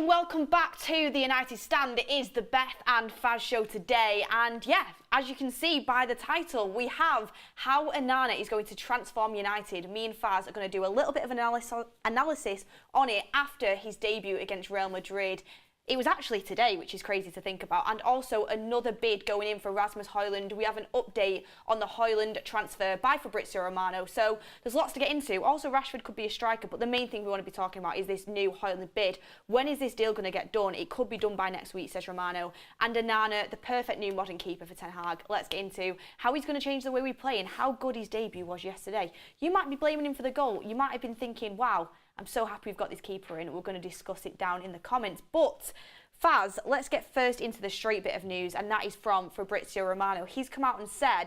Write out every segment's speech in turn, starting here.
welcome back to the United Stand. It is the Beth and Faz show today, and yeah, as you can see by the title, we have how Onana is going to transform United. Me and Faz are going to do a little bit of analysis on it after his debut against Real Madrid. It was actually today, which is crazy to think about, and also another bid going in for Rasmus Hojlund. We have an update on the Højlund transfer by Fabrizio Romano, so there's lots to get into. Also, Rashford could be a striker, but the main thing we want to be talking about is this new Højlund bid. When is this deal going to get done? It could be done by next week, says Romano. And Onana, the perfect new modern keeper for Ten Hag. Let's get into how he's going to change the way we play and how good his debut was yesterday. You might be blaming him for the goal. You might have been thinking, wow, I'm so happy we've got this keeper in. We're going to discuss it down in the comments. But Faz, let's get first into the straight bit of news, and that is from Fabrizio Romano. He's come out and said,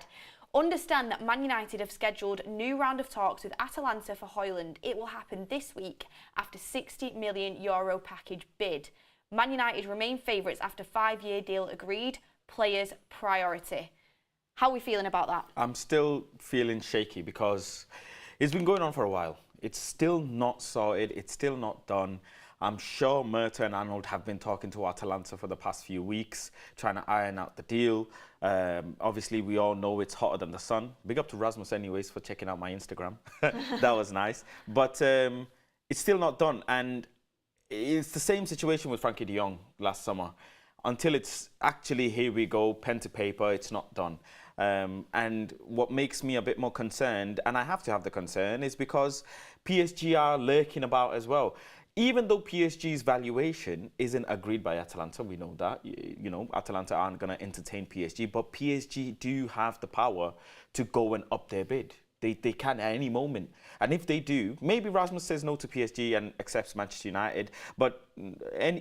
understand that Man United have scheduled a new round of talks with Atalanta for Højlund. It will happen this week after €60 million package bid. Man United remain favourites after 5-year deal agreed. Players priority. How are we feeling about that? I'm still feeling shaky because it's been going on for a while. It's still not sorted. It's still not done. I'm sure Murta and Arnold have been talking to Atalanta for the past few weeks, trying to iron out the deal. Obviously, we all know it's hotter than the sun. Big up to Rasmus anyways for checking out my Instagram. That was nice. But it's still not done. And it's the same situation with Frankie de Jong last summer. Until it's actually, here we go, pen to paper, it's not done. And what makes me a bit more concerned, and I have to have the concern, is because PSG are lurking about as well. Even though PSG's valuation isn't agreed by Atalanta, we know that, you know, Atalanta aren't going to entertain PSG, but PSG do have the power to go and up their bid. They can at any moment. And if they do, maybe Rasmus says no to PSG and accepts Manchester United, but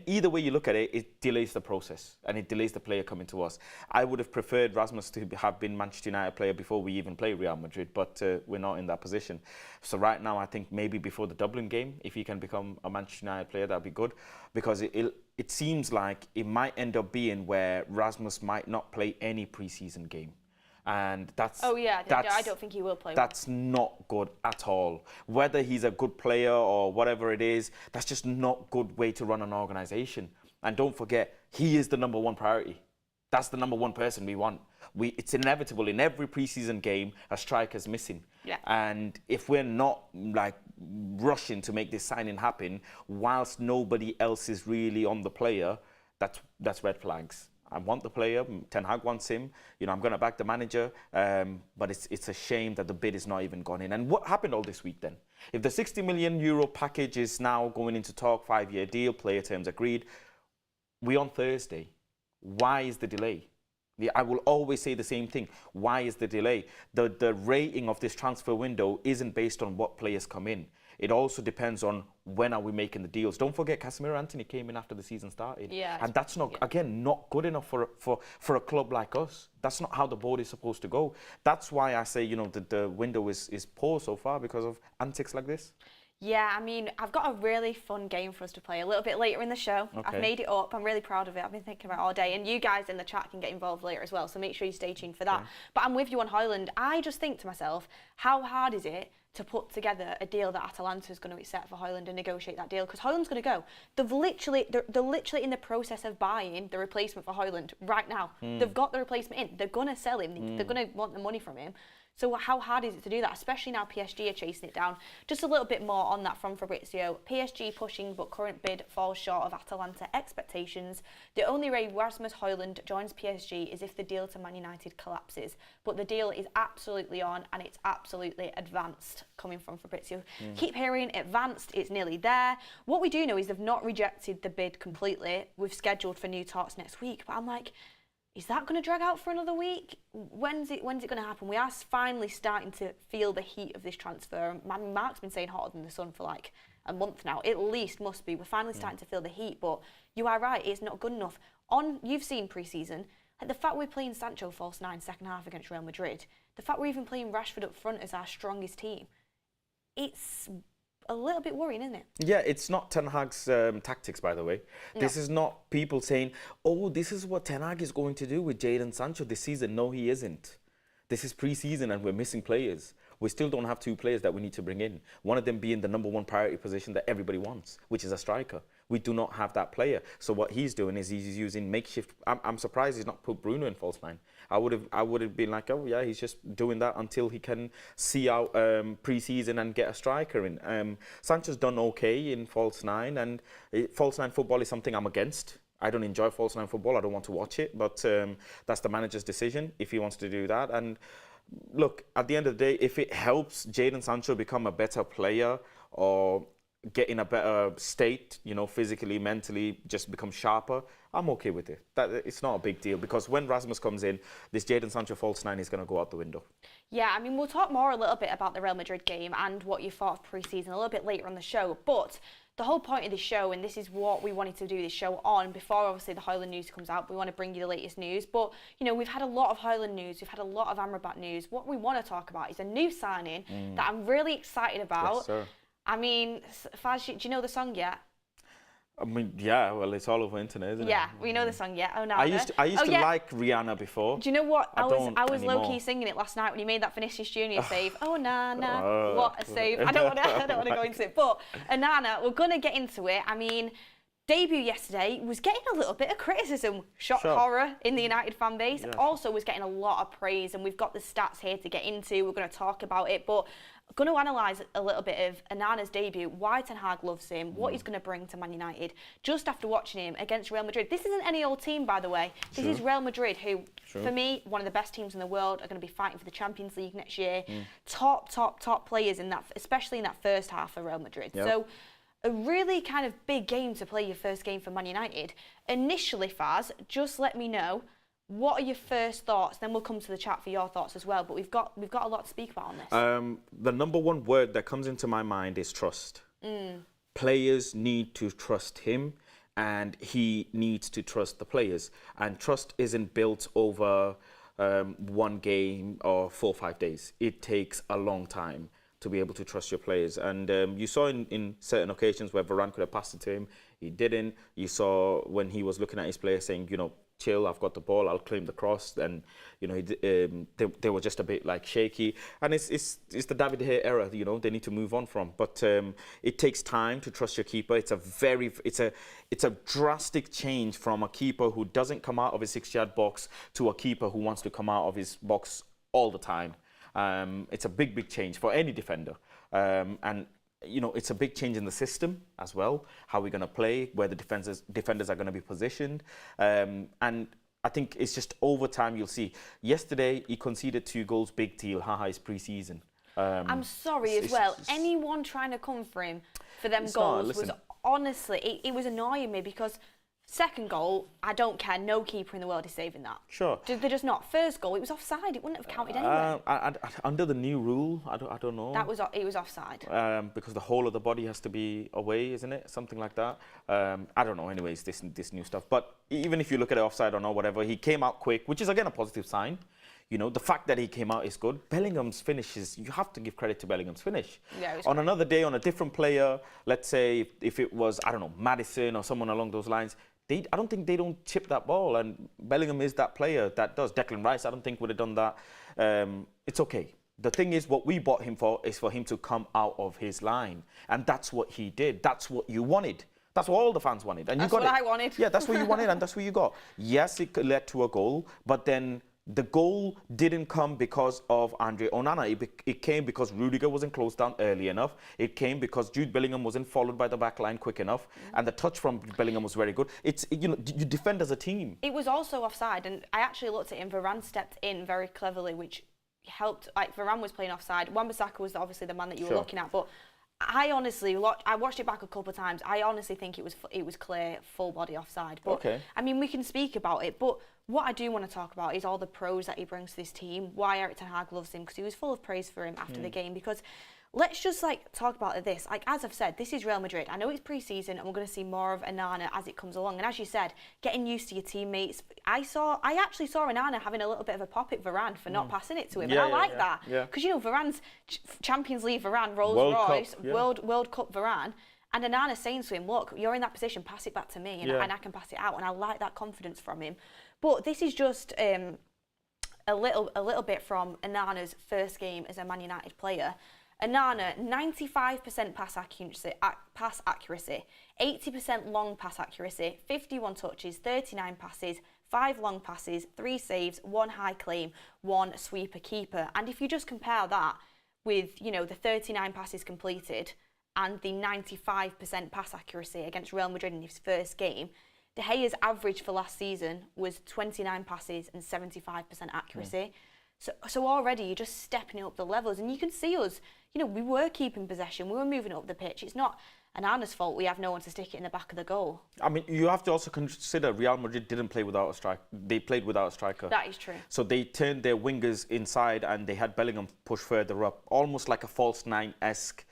either way you look at it, it delays the process and it delays the player coming to us. I would have preferred Rasmus to have been Manchester United player before we even play Real Madrid, but we're not in that position. So right now, I think maybe before the Dublin game, if he can become a Manchester United player, that'd be good, because it seems like it might end up being where Rasmus might not play any pre-season game. And that's... Oh, yeah, I don't think he will play. That's not good at all. Whether he's a good player or whatever it is, that's just not a good way to run an organisation. And don't forget, he is the #1 priority. That's the #1 person we want. It's inevitable in every preseason game, a striker's missing. Yeah. And if we're not like rushing to make this signing happen, whilst nobody else is really on the player, that's red flags. I want the player, Ten Hag wants him, you know, I'm going to back the manager, but it's a shame that the bid is not even gone in. And what happened all this week then? If the €60 million package is now going into talk, 5-year deal, player terms agreed, we're on Thursday. Why is the delay? I will always say the same thing. Why is the delay? The rating of this transfer window isn't based on what players come in. It also depends on when are we making the deals. Don't forget, Casemiro Anthony came in after the season started. Yeah, and that's not, again, not good enough for a club like us. That's not how the board is supposed to go. That's why I say, you know, the window is poor so far because of antics like this. Yeah, I mean, I've got a really fun game for us to play a little bit later in the show. Okay. I've made it up. I'm really proud of it. I've been thinking about it all day. And you guys in the chat can get involved later as well, so make sure you stay tuned for that. Okay. But I'm with you on Højlund. I just think to myself, how hard is it to put together a deal that Atalanta is going to accept for Højlund and negotiate that deal? Because Højlund's going to go. They're literally in the process of buying the replacement for Højlund right now. They've got the replacement in. They're going to sell him. They're going to want the money from him. So how hard is it to do that, especially now PSG are chasing it down? Just a little bit more on that from Fabrizio. PSG pushing, but current bid falls short of Atalanta expectations. The only way Rasmus Hojlund joins PSG is if the deal to Man United collapses. But the deal is absolutely on, and it's absolutely advanced, coming from Fabrizio. Keep hearing advanced, it's nearly there. What we do know is they've not rejected the bid completely. We've scheduled for new talks next week, but I'm like, is that going to drag out for another week? When's it going to happen? We are finally starting to feel the heat of this transfer. Mark's been saying hotter than the sun for like a month now. At least must be. We're finally starting to feel the heat, but you are right, it's not good enough. You've seen pre-season, like the fact we're playing Sancho false 9 second half against Real Madrid, the fact we're even playing Rashford up front as our strongest team, it's a little bit worrying, isn't it? Yeah, it's not Ten Hag's tactics, by the way. No. This is not people saying, oh, this is what Ten Hag is going to do with Jadon Sancho this season. No, he isn't. This is pre-season and we're missing players. We still don't have 2 players that we need to bring in. One of them being the #1 priority position that everybody wants, which is a striker. We do not have that player. So what he's doing is he's using makeshift. I'm surprised he's not put Bruno in false nine. I would have been like, oh yeah, he's just doing that until he can see out pre-season and get a striker in. Sancho's done okay in false nine, and false nine football is something I'm against. I don't enjoy false nine football. I don't want to watch it, but that's the manager's decision if he wants to do that. And look, at the end of the day, if it helps Jadon Sancho become a better player or get in a better state, you know, physically, mentally, just become sharper, I'm okay with it. It's not a big deal, because when Rasmus comes in, this Jadon Sancho false nine is going to go out the window. Yeah, I mean, we'll talk more a little bit about the Real Madrid game and what you thought of pre-season a little bit later on the show, but the whole point of this show, and this is what we wanted to do this show on, before obviously the Højlund news comes out, we want to bring you the latest news. But, you know, we've had a lot of Højlund news, we've had a lot of Amrabat news. What we want to talk about is a new signing that I'm really excited about. Yes, sir. I mean, Faz, do you know the song yet? I mean, yeah, well, it's all over the internet, isn't it? Yeah, we know the song yet. Onana. I used to like Rihanna before. Do you know what? I was anymore. low-key singing it last night when he made that Vinicius Junior save. Oh, Onana, what a save. I don't want to go into it. But Onana, we're going to get into it. I mean, debut yesterday was getting a little bit of criticism, shock horror in the United fan base. Yeah. Also was getting a lot of praise, and we've got the stats here to get into. We're going to talk about it, but I'm going to analyse a little bit of Onana's debut, why Ten Hag loves him, what he's going to bring to Man United, just after watching him against Real Madrid. This isn't any old team, by the way. This is Real Madrid, who, for me, one of the best teams in the world, are going to be fighting for the Champions League next year. Top players in that, especially in that first half for Real Madrid. Yep. So a really kind of big game to play your first game for Man United. Initially, Faz, just let me know, what are your first thoughts? Then we'll come to the chat for your thoughts as well. But we've got a lot to speak about on this. The number one word that comes into my mind is trust. Players need to trust him, and he needs to trust the players. And trust isn't built over one game or 4 or 5 days. It takes a long time to be able to trust your players. And you saw in certain occasions where Varane could have passed it to him, he didn't. You saw when he was looking at his players saying, you know, chill, I've got the ball, I'll claim the cross. And, you know, they were just a bit like shaky. And it's the David Gea era, you know, they need to move on from. But it takes time to trust your keeper. It's a drastic change from a keeper who doesn't come out of his 6-yard box to a keeper who wants to come out of his box all the time. It's a big change for any defender. And you know, it's a big change in the system as well, how we're going to play, where the defenders are going to be positioned. And I think it's just over time you'll see. Yesterday, he conceded 2 goals, big deal. Haha, it's pre-season. I'm sorry as well. Anyone trying to come for him for them goals was honestly, it was annoying me, because second goal, I don't care. No keeper in the world is saving that. Sure. They're just not. First goal, it was offside. It wouldn't have counted anyway. Under the new rule, I don't know. It was offside. Because the whole of the body has to be away, isn't it? Something like that. I don't know. Anyways, this new stuff. But even if you look at it offside or not, whatever, he came out quick, which is again a positive sign. You know, the fact that he came out is good. Bellingham's finish you have to give credit to Bellingham's finish. Yeah, on another day, on a different player, let's say if it was, I don't know, Maddison or someone along those lines, I don't think they don't chip that ball, and Bellingham is that player that does. Declan Rice, I don't think would have done that. It's okay. The thing is, what we bought him for is for him to come out of his line, and that's what he did. That's what you wanted. That's what all the fans wanted, and that's you got what it. I wanted. Yeah, that's what you wanted, and that's what you got. Yes, it led to a goal, but then the goal didn't come because of Andre Onana. It came because Rudiger wasn't closed down early enough. It came because Jude Bellingham wasn't followed by the back line quick enough. And the touch from Bellingham was very good. It's, you know, you defend as a team. It was also offside, and I actually looked at him. Varane stepped in very cleverly, which helped. Like, Varane was playing offside. Wan-Bissaka was obviously the man that you were looking at, but I honestly I watched it back a couple of times. I honestly think it was clear full body offside. But I mean, we can speak about it, but what I do want to talk about is all the pros that he brings to this team. Why Erik ten Hag loves him, because he was full of praise for him after the game. Because let's just talk about this. Like, as I've said, this is Real Madrid. I know it's pre-season, and we're going to see more of Onana as it comes along. And as you said, getting used to your teammates. I actually saw Onana having a little bit of a pop at Varane for not passing it to him, and I like that, because you know Varane's Champions League Varane, Rolls-Royce, World Cup Varane. And Onana saying to him, look, you're in that position, pass it back to me, and I can pass it out. And I like that confidence from him. But this is just a little bit from Onana's first game as a Man United player. Onana, 95% pass accuracy, 80% long pass accuracy, 51 touches, 39 passes, 5 long passes, 3 saves, 1 high claim, 1 sweeper keeper. And if you just compare that with, the 39 passes completed and the 95% pass accuracy against Real Madrid in his first game, De Gea's average for last season was 29 passes and 75% accuracy. So already you're just stepping up the levels, and you can see us, we were keeping possession, we were moving up the pitch. It's not Onana's fault we have no one to stick it in the back of the goal. I mean, you have to also consider Real Madrid didn't play without a striker. They played without a striker. That is true. So they turned their wingers inside and they had Bellingham push further up, almost like a false nine-esque,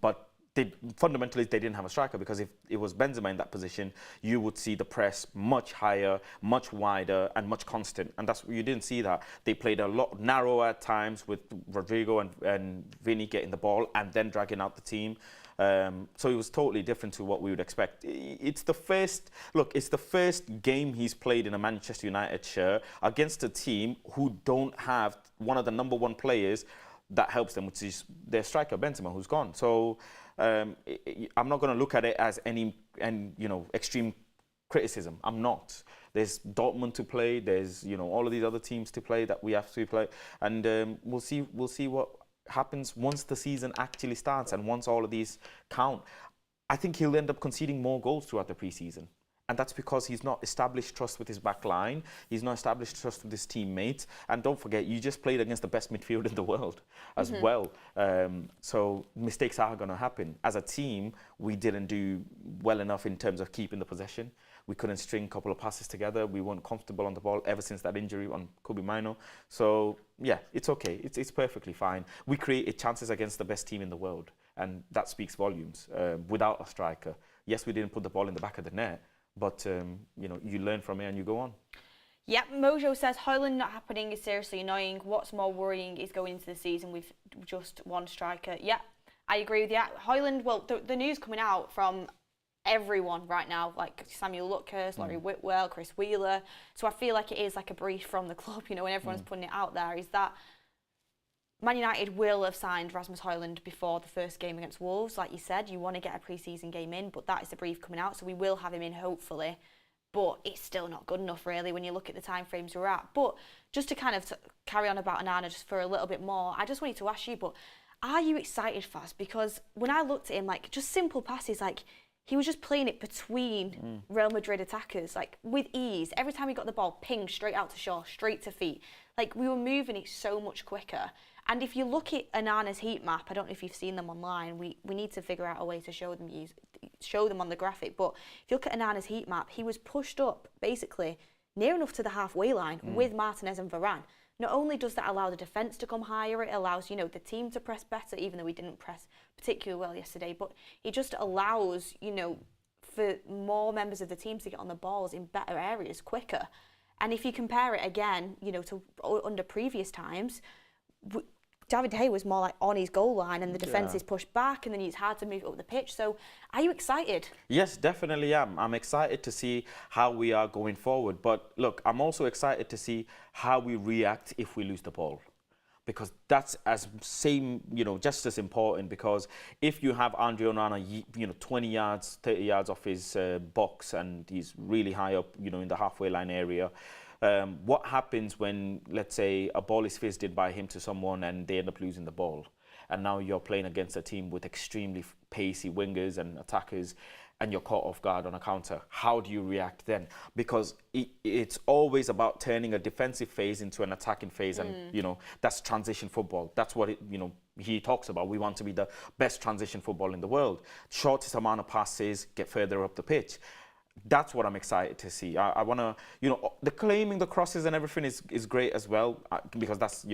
but fundamentally, they didn't have a striker, because if it was Benzema in that position, you would see the press much higher, much wider, and much constant. And you didn't see that. They played a lot narrower at times with Rodrigo and Vini getting the ball and then dragging out the team. So it was totally different to what we would expect. It's the first game he's played in a Manchester United shirt against a team who don't have one of the number 1 players that helps them, which is their striker Benzema, who's gone. So I'm not going to look at it as any extreme criticism. I'm not. There's Dortmund to play. There's all of these other teams to play that we have to play, and we'll see what happens once the season actually starts and once all of these count. I think he'll end up conceding more goals throughout the preseason. And that's because he's not established trust with his back line. He's not established trust with his teammates. And don't forget, you just played against the best midfield in the world as well. So mistakes are going to happen. As a team, we didn't do well enough in terms of keeping the possession. We couldn't string a couple of passes together. We weren't comfortable on the ball ever since that injury on Kobe Mino. So, yeah, it's okay. It's perfectly fine. We created chances against the best team in the world. And that speaks volumes without a striker. Yes, we didn't put the ball in the back of the net. But, you learn from it and you go on. Yep, Mojo says, Højlund not happening is seriously annoying. What's more worrying is going into the season with just 1 striker. Yeah, I agree with you. Højlund, well, the news coming out from everyone right now, like Samuel Lucas, Laurie Whitwell, Chris Wheeler. So I feel like it is like a brief from the club, when everyone's putting it out there, is that Man United will have signed Rasmus Hojlund before the first game against Wolves. Like you said, you want to get a pre-season game in, but that is the brief coming out, so we will have him in, hopefully. But it's still not good enough, really, when you look at the timeframes we're at. But just to kind of carry on about Onana just for a little bit more, I just wanted to ask you, but are you excited, Faz? Because when I looked at him, like, just simple passes, like, he was just playing it between Real Madrid attackers, like, with ease. Every time he got the ball, ping, straight out to Shaw, straight to feet. Like, we were moving it so much quicker. And if you look at Onana's heat map, I don't know if you've seen them online, we need to figure out a way to show them on the graphic, but if you look at Onana's heat map, he was pushed up, basically, near enough to the halfway line with Martinez and Varane. Not only does that allow the defence to come higher, it allows, the team to press better, even though we didn't press particularly well yesterday, but it just allows, for more members of the team to get on the balls in better areas quicker. And if you compare it again, to under previous times, David De Gea was more like on his goal line and the defence is pushed back and then it's hard to move up the pitch. So are you excited? Yes, definitely am. I'm excited to see how we are going forward. But look, I'm also excited to see how we react if we lose the ball. Because that's just as important, because if you have Andre Onana, 20 yards, 30 yards off his box and he's really high up, in the halfway line area, what happens when, let's say, a ball is fisted by him to someone and they end up losing the ball? And now you're playing against a team with extremely pacey wingers and attackers, and you're caught off guard on a counter. How do you react then? Because it's always about turning a defensive phase into an attacking phase, and that's transition football. That's what he talks about. We want to be the best transition football in the world. Shortest amount of passes, get further up the pitch. That's what I'm excited to see. I want to, the claiming the crosses and everything is great as well, because that's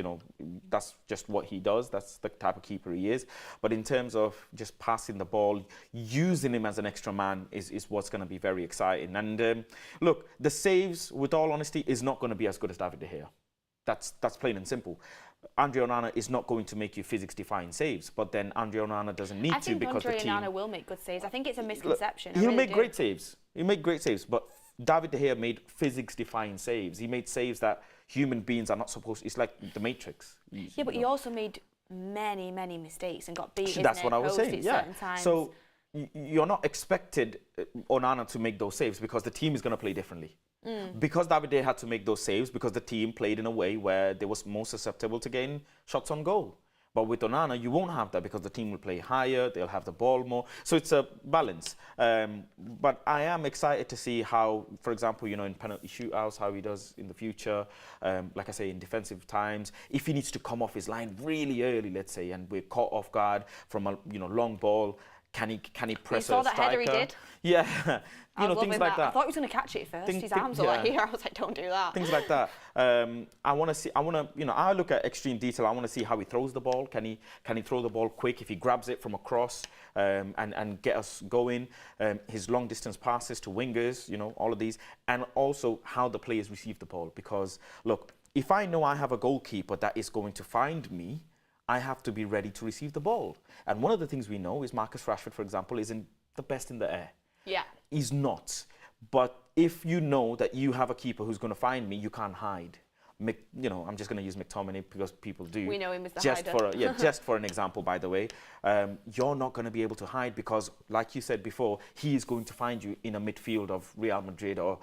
just what he does. That's the type of keeper he is. But in terms of just passing the ball, using him as an extra man is what's going to be very exciting. And look, the saves, with all honesty, is not going to be as good as David De Gea. That's plain and simple. Andre Onana is not going to make you physics-defying saves, but then Andre Onana doesn't need to, because the team... Andre Onana will make good saves. I think it's a misconception. He'll make great saves. He'll make great saves, but David De Gea made physics-defying saves. He made saves that human beings are not supposed to... It's like the Matrix. Yeah, but he also made many mistakes and got beaten. That's what I was saying. Yeah. Times. So you're not expected Onana to make those saves because the team is going to play differently. Because Davide had to make those saves because the team played in a way where they was more susceptible to getting shots on goal. But with Onana, you won't have that because the team will play higher, they'll have the ball more. So it's a balance. But I am excited to see how, for example, in penalty shootouts, how he does in the future. Like I say, in defensive times, if he needs to come off his line really early, let's say, and we're caught off guard from a long ball, can he press a striker? You saw that header he did? Yeah. Things like that. I thought he was going to catch it first. His arms were like here. I was like, don't do that. Things like that. I look at extreme detail. I want to see how he throws the ball. Can he throw the ball quick if he grabs it from across and get us going? His long distance passes to wingers, all of these. And also how the players receive the ball. Because, look, if I know I have a goalkeeper that is going to find me, I have to be ready to receive the ball. And one of the things we know is Marcus Rashford, for example, isn't the best in the air. Yeah. He's not. But if you know that you have a keeper who's going to find me, you can't hide. I'm just going to use McTominay because people do. We know him as the hider. Just for an example, by the way. You're not going to be able to hide because, like you said before, he is going to find you in a midfield of Real Madrid or,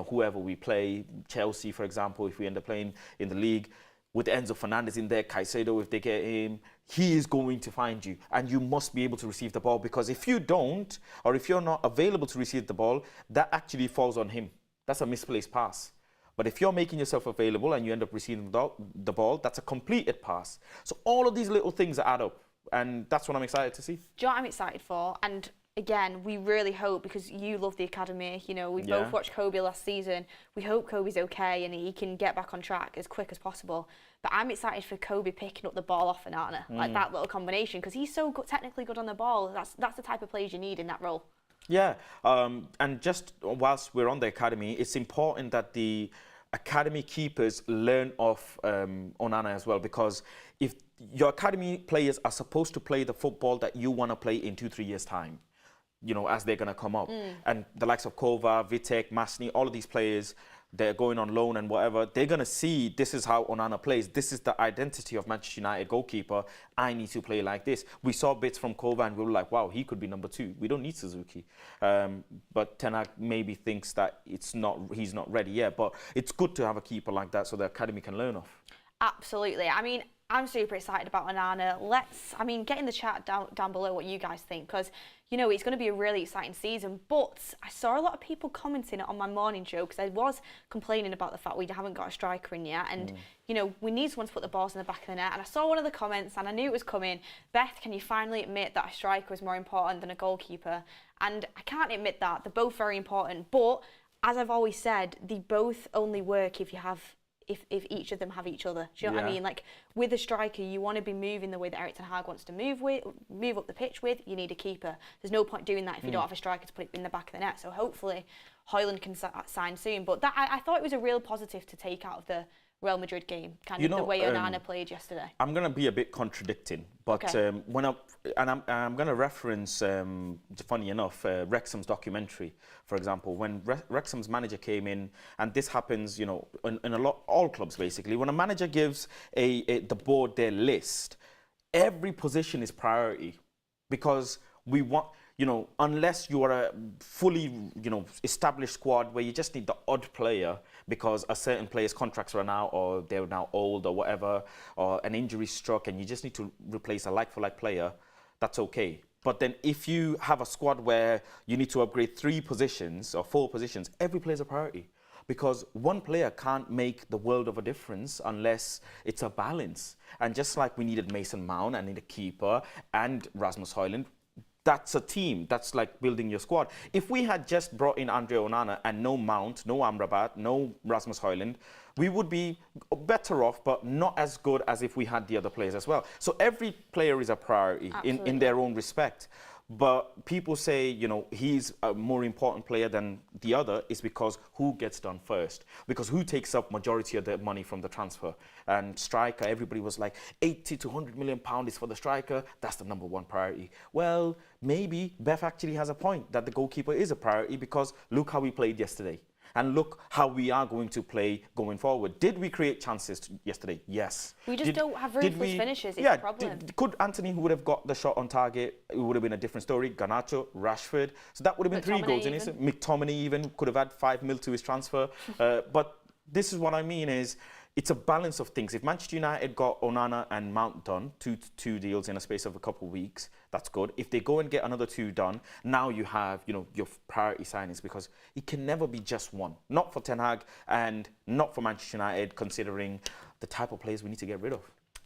whoever we play. Chelsea, for example, if we end up playing in the league. With Enzo Fernandez in there, Caicedo, if they get him, he is going to find you. And you must be able to receive the ball because if you don't, or if you're not available to receive the ball, that actually falls on him. That's a misplaced pass. But if you're making yourself available and you end up receiving the ball, that's a completed pass. So all of these little things add up. And that's what I'm excited to see. Do you know what I'm excited for? And again, we really hope, because you love the academy, we both watched Kobe last season. We hope Kobe's okay and he can get back on track as quick as possible. But I'm excited for Kobe picking up the ball off Onana, like that little combination, because he's so technically good on the ball. That's the type of players you need in that role. Yeah, and just whilst we're on the academy, it's important that the academy keepers learn off Onana as well, because if your academy players are supposed to play the football that you want to play in 2-3 years' time, as they're going to come up. And the likes of Kova, Vitek, Masny, all of these players, they're going on loan and whatever, they're going to see this is how Onana plays. This is the identity of Manchester United goalkeeper. I need to play like this. We saw bits from Kova and we were like, wow, he could be number 2. We don't need Suzuki. But Ten Hag maybe thinks that he's not ready yet. But it's good to have a keeper like that so the academy can learn off. Absolutely. I mean, I'm super excited about Onana. Get in the chat down below what you guys think, because it's going to be a really exciting season. But I saw a lot of people commenting on my morning show, because I was complaining about the fact we haven't got a striker in yet, and we need someone to put the balls in the back of the net. And I saw one of the comments and I knew it was coming. Beth, can you finally admit that a striker is more important than a goalkeeper? And I can't admit that. They're both very important, but as I've always said, they both only work if each of them have each other. Do you know what I mean? Like, with a striker, you want to be moving the way that Erik ten Hag wants to move up the pitch with. You need a keeper. There's no point doing that if you don't have a striker to put it in the back of the net. So hopefully Højlund can sign soon. But I thought it was a real positive to take out of the Real Madrid game, the way Onana played yesterday. I'm going to be a bit contradicting, but okay. I'm going to reference, funny enough, Wrexham's documentary, for example. When Wrexham's manager came in, and this happens, in all clubs basically, when a manager gives the board their list, every position is priority, because we want. Unless you are a fully, established squad where you just need the odd player because a certain player's contracts run out or they're now old or whatever, or an injury struck and you just need to replace a like-for-like player, that's okay. But then if you have a squad where you need to upgrade 3 positions or 4 positions, every player's a priority. Because one player can't make the world of a difference unless it's a balance. And just like we needed Mason Mount and need a keeper and Rasmus Hojlund, that's a team. That's like building your squad. If we had just brought in Andre Onana and no Mount, no Amrabat, no Rasmus Hojlund, we would be better off, but not as good as if we had the other players as well. So every player is a priority in their own respect. But people say, he's a more important player than the other is because who gets done first? Because who takes up majority of the money from the transfer? And striker, everybody was like, 80 to 100 million pounds is for the striker. That's the number 1 priority. Well, maybe Beth actually has a point that the goalkeeper is a priority because look how we played yesterday. And look how we are going to play going forward. Did we create chances yesterday? Yes. We just don't have ruthless finishes, it's a problem. Could Anthony, who would have got the shot on target, it would have been a different story. Garnacho, Rashford. So that would have been 3 goals. And McTominay even could have had 5 mil to his transfer. But this is what I mean is, it's a balance of things. If Manchester United got Onana and Mount done, two deals in a space of a couple of weeks, that's good. If they go and get another 2 done, now you have, your priority signings, because it can never be just one. Not for Ten Hag and not for Manchester United, considering the type of players we need to get rid of.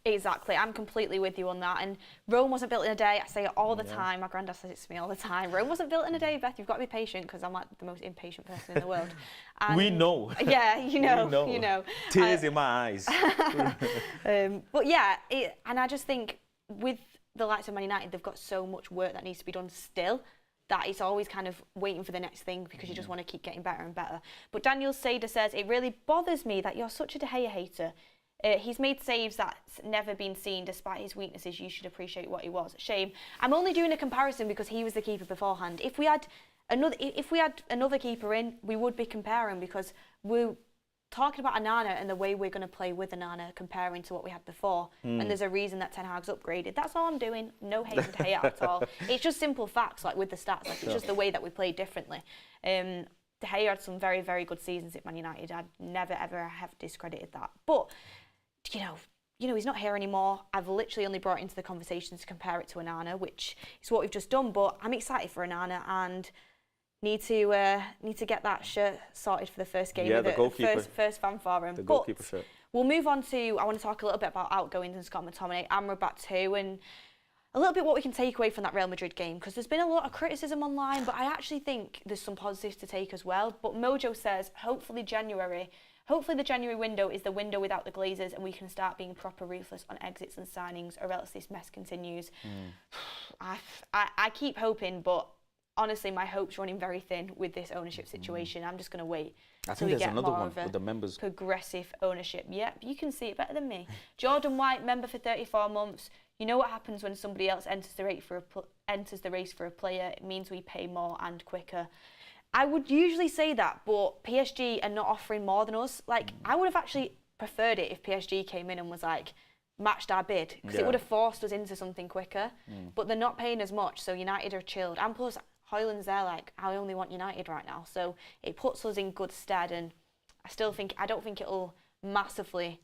Exactly. I'm completely with you on that. And Rome wasn't built in a day. I say it all the time. My granddad says it to me all the time. Rome wasn't built in a day, Beth. You've got to be patient, because I'm like the most impatient person in the world. And we know. Yeah, you know. Tears in my eyes. But yeah, and I just think with the likes of Man United, they've got so much work that needs to be done still, that it's always kind of waiting for the next thing, because you just want to keep getting better and better. But Daniel Sader says, it really bothers me that you're such a De Gea hater. He's made saves that's never been seen. Despite his weaknesses, you should appreciate what he was. Shame. I'm only doing a comparison because he was the keeper beforehand. If we had another keeper in, we would be comparing, because we're talking about Onana and the way we're going to play with Onana, comparing to what we had before. And there's a reason that Ten Hag's upgraded. That's all I'm doing. No hate to hate at all. It's just simple facts, like with the stats. Like, it's just the way that we play differently. De Gea had some very, very good seasons at Man United. I'd never, ever have discredited that. But he's not here anymore. I've literally only brought it into the conversation to compare it to Onana, which is what we've just done. But I'm excited for Onana and need to get that shirt sorted for the first game. Yeah, the goalkeeper. First fanfare him. The goalkeeper shirt. We'll move on to, I want to talk a little bit about outgoings and Scott McTominay, Amrabat too, and a little bit what we can take away from that Real Madrid game, because there's been a lot of criticism online, but I actually think there's some positives to take as well. But Mojo says, hopefully the January window is the window without the Glazers, and we can start being proper ruthless on exits and signings, or else this mess continues. I keep hoping, but honestly, my hope's running very thin with this ownership situation. I'm just going to wait. I think there's another one with the members. Progressive ownership. Yep, you can see it better than me. Jordan White, member for 34 months. You know what happens when somebody else enters the race for a player? It means we pay more and quicker. I would usually say that, but PSG are not offering more than us. Like, I would have actually preferred it if PSG came in and was like, matched our bid, because it would have forced us into something quicker. But they're not paying as much, so United are chilled. And plus, Højlund's there like, I only want United right now. So it puts us in good stead, and I don't think it'll massively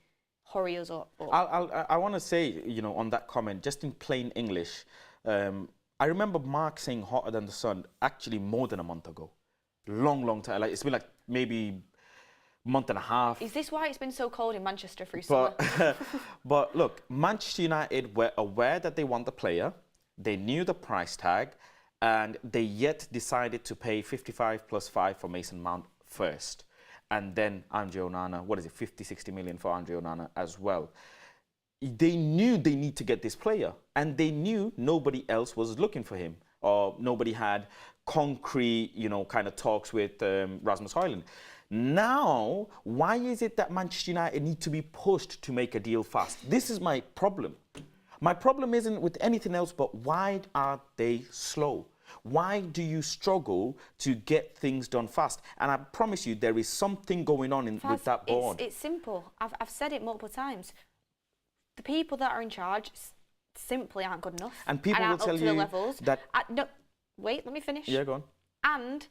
hurry us up. I want to say, on that comment, just in plain English, I remember Mark saying hotter than the sun actually more than a month ago. Long time. Like, it's been like maybe a month and a half. Is this why it's been so cold in Manchester through summer? But look, Manchester United were aware that they want the player. They knew the price tag, and they yet decided to pay 55 plus 5 for Mason Mount first. And then Andre Onana, 50, 60 million for Andre Onana as well. They knew they need to get this player, and they knew nobody else was looking for him, or nobody had concrete, kind of talks with Rasmus Hojlund. Now, why is it that Manchester United need to be pushed to make a deal fast? This is my problem. My problem isn't with anything else, but why are they slow? Why do you struggle to get things done fast? And I promise you, there is something going on with that board. It's simple. I've said it multiple times. The people that are in charge simply aren't good enough. And people will tell you that... No, wait, let me finish. Yeah, go on. And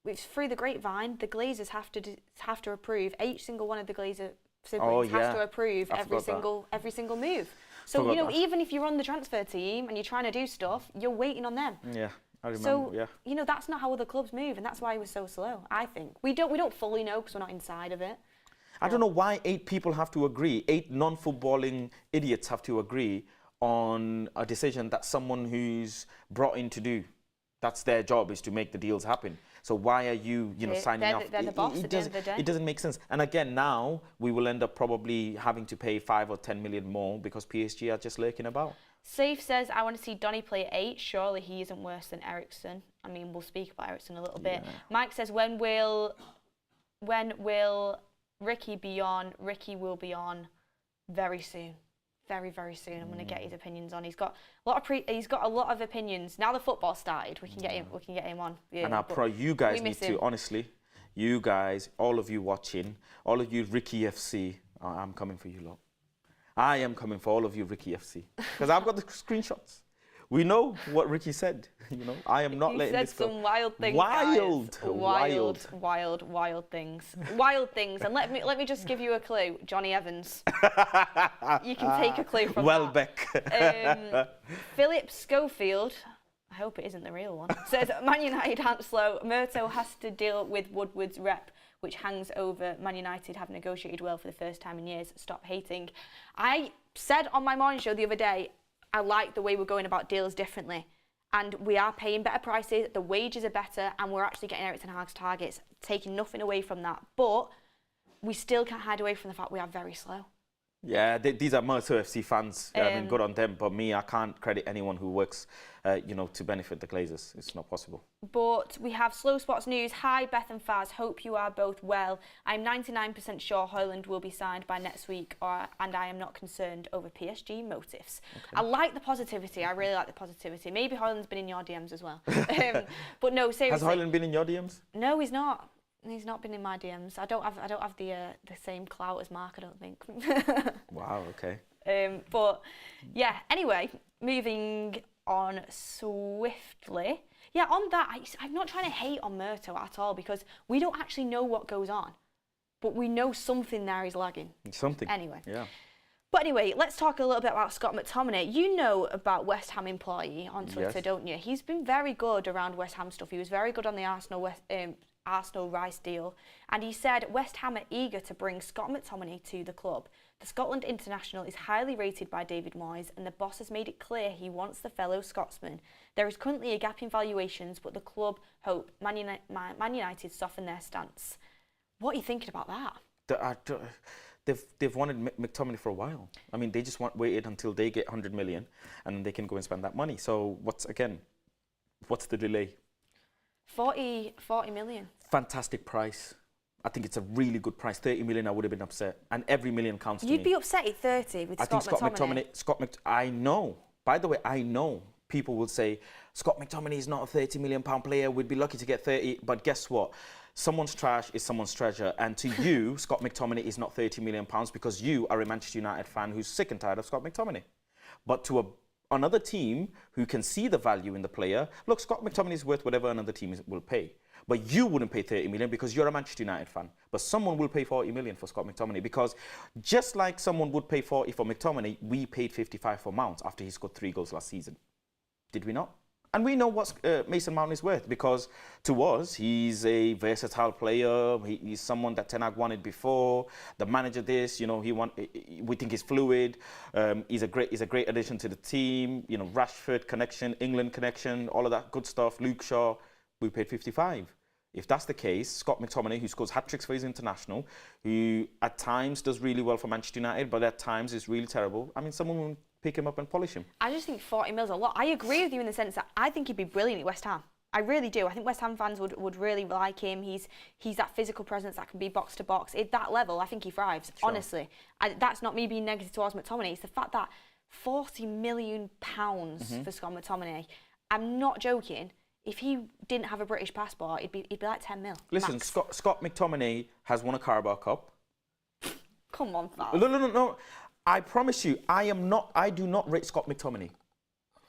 it's through the grapevine, the Glazers have to approve. Each single one of the Glazer siblings has to approve every single move. So even if you're on the transfer team and you're trying to do stuff, you're waiting on them. Yeah, I remember. So that's not how other clubs move, and that's why it was so slow. I think we don't fully know because we're not inside of it. I don't know why 8 people have to agree. 8 non-footballing idiots have to agree on a decision that someone who's brought in to do. That's their job, is to make the deals happen. So why are you, signing off? They're the boss at the end of the day. It doesn't make sense. And again, now we will end up probably having to pay 5 or 10 million more because PSG are just lurking about. Safe says, I want to see Donny play at 8. Surely he isn't worse than Eriksen. I mean, we'll speak about Eriksen a little bit. Mike says, when will Ricky be on? Ricky will be on very soon. Very, very soon. I'm going to get his opinions on. He's got a lot of opinions. Now the football started, we can get him on. Yeah, and you guys need to, honestly, you guys, all of you watching, all of you Ricky FC, I'm coming for you lot. I am coming for all of you Ricky FC. Because I've got the screenshots. We know what Ricky said. You know, I am not letting this go. He said some wild things, wild things. Wild things. And let me just give you a clue. Johnny Evans. You can take a clue from Welbeck. Philip Schofield, I hope it isn't the real one, says Man United aren't slow. Murto has to deal with Woodward's rep, which hangs over Man United have negotiated well for the first time in years. Stop hating. I said on my morning show the other day, I like the way we're going about deals differently. And we are paying better prices, the wages are better, and we're actually getting Erik ten Hag's targets, taking nothing away from that. But we still can't hide away from the fact we are very slow. Yeah, these are Murto FC fans. I mean, good on them. But me, I can't credit anyone who works, to benefit the Glazers. It's not possible. But we have Slow Spots news. Hi, Beth and Faz. Hope you are both well. I'm 99% sure Højlund will be signed by next week, and I am not concerned over PSG motives. Okay. I like the positivity. I really like the positivity. Maybe Højlund's been in your DMs as well. But no, seriously. Has Højlund been in your DMs? No, he's not. He's not been in my DMs. I don't have the same clout as Mark, I don't think. Wow, okay. But yeah, anyway, moving on swiftly. Yeah, on that, I'm not trying to hate on Murto at all because we don't actually know what goes on. But we know something there is lagging. Something. Anyway. Yeah. But anyway, let's talk a little bit about Scott McTominay. You know about West Ham employee on Twitter, yes, don't you? He's been very good around West Ham stuff. He was very good on the Arsenal Rice deal, and he said West Ham are eager to bring Scott McTominay to the club. The Scotland international is highly rated by David Moyes, and the boss has made it clear he wants the fellow Scotsman. There is currently a gap in valuations, but the club hope Man United soften their stance. What are you thinking about that? They've wanted McTominay for a while. I mean, they just waited until they get 100 million, and then they can go and spend that money. So what's the delay? 40 million. Fantastic price. I think it's a really good price. 30 million, I would have been upset. And every million counts to me. You'd be upset at 30 with Scott McTominay? I know. By the way, I know people will say, Scott McTominay is not a £30 million player. We'd be lucky to get 30. But guess what? Someone's trash is someone's treasure. And to you, Scott McTominay is not £30 million because you are a Manchester United fan who's sick and tired of Scott McTominay. But to another team who can see the value in the player, look, Scott McTominay is worth whatever another team will pay. But you wouldn't pay 30 million because you're a Manchester United fan. But someone will pay 40 million for Scott McTominay because just like someone would pay 40 for McTominay, we paid 55 for Mount after he scored 3 goals last season. Did we not? And we know what Mason Mount is worth because to us, he's a versatile player. He's someone that Ten Hag wanted before. The manager we think he's fluid. He's a great addition to the team. You know, Rashford connection, England connection, all of that good stuff. Luke Shaw, we paid 55. If that's the case, Scott McTominay, who scores hat-tricks for his international, who at times does really well for Manchester United, but at times is really terrible. I mean, someone will pick him up and polish him. I just think 40 mil is a lot. I agree with you in the sense that I think he'd be brilliant at West Ham. I really do. I think West Ham fans would really like him. He's that physical presence that can be box to box. At that level, I think he thrives, sure. Honestly. That's not me being negative towards McTominay. It's the fact that £40 million for Scott McTominay. I'm not joking. If he didn't have a British passport, it'd be like 10 mil. Listen, Scott McTominay has won a Carabao Cup. Come on, Faz. No. I promise you, I do not rate Scott McTominay.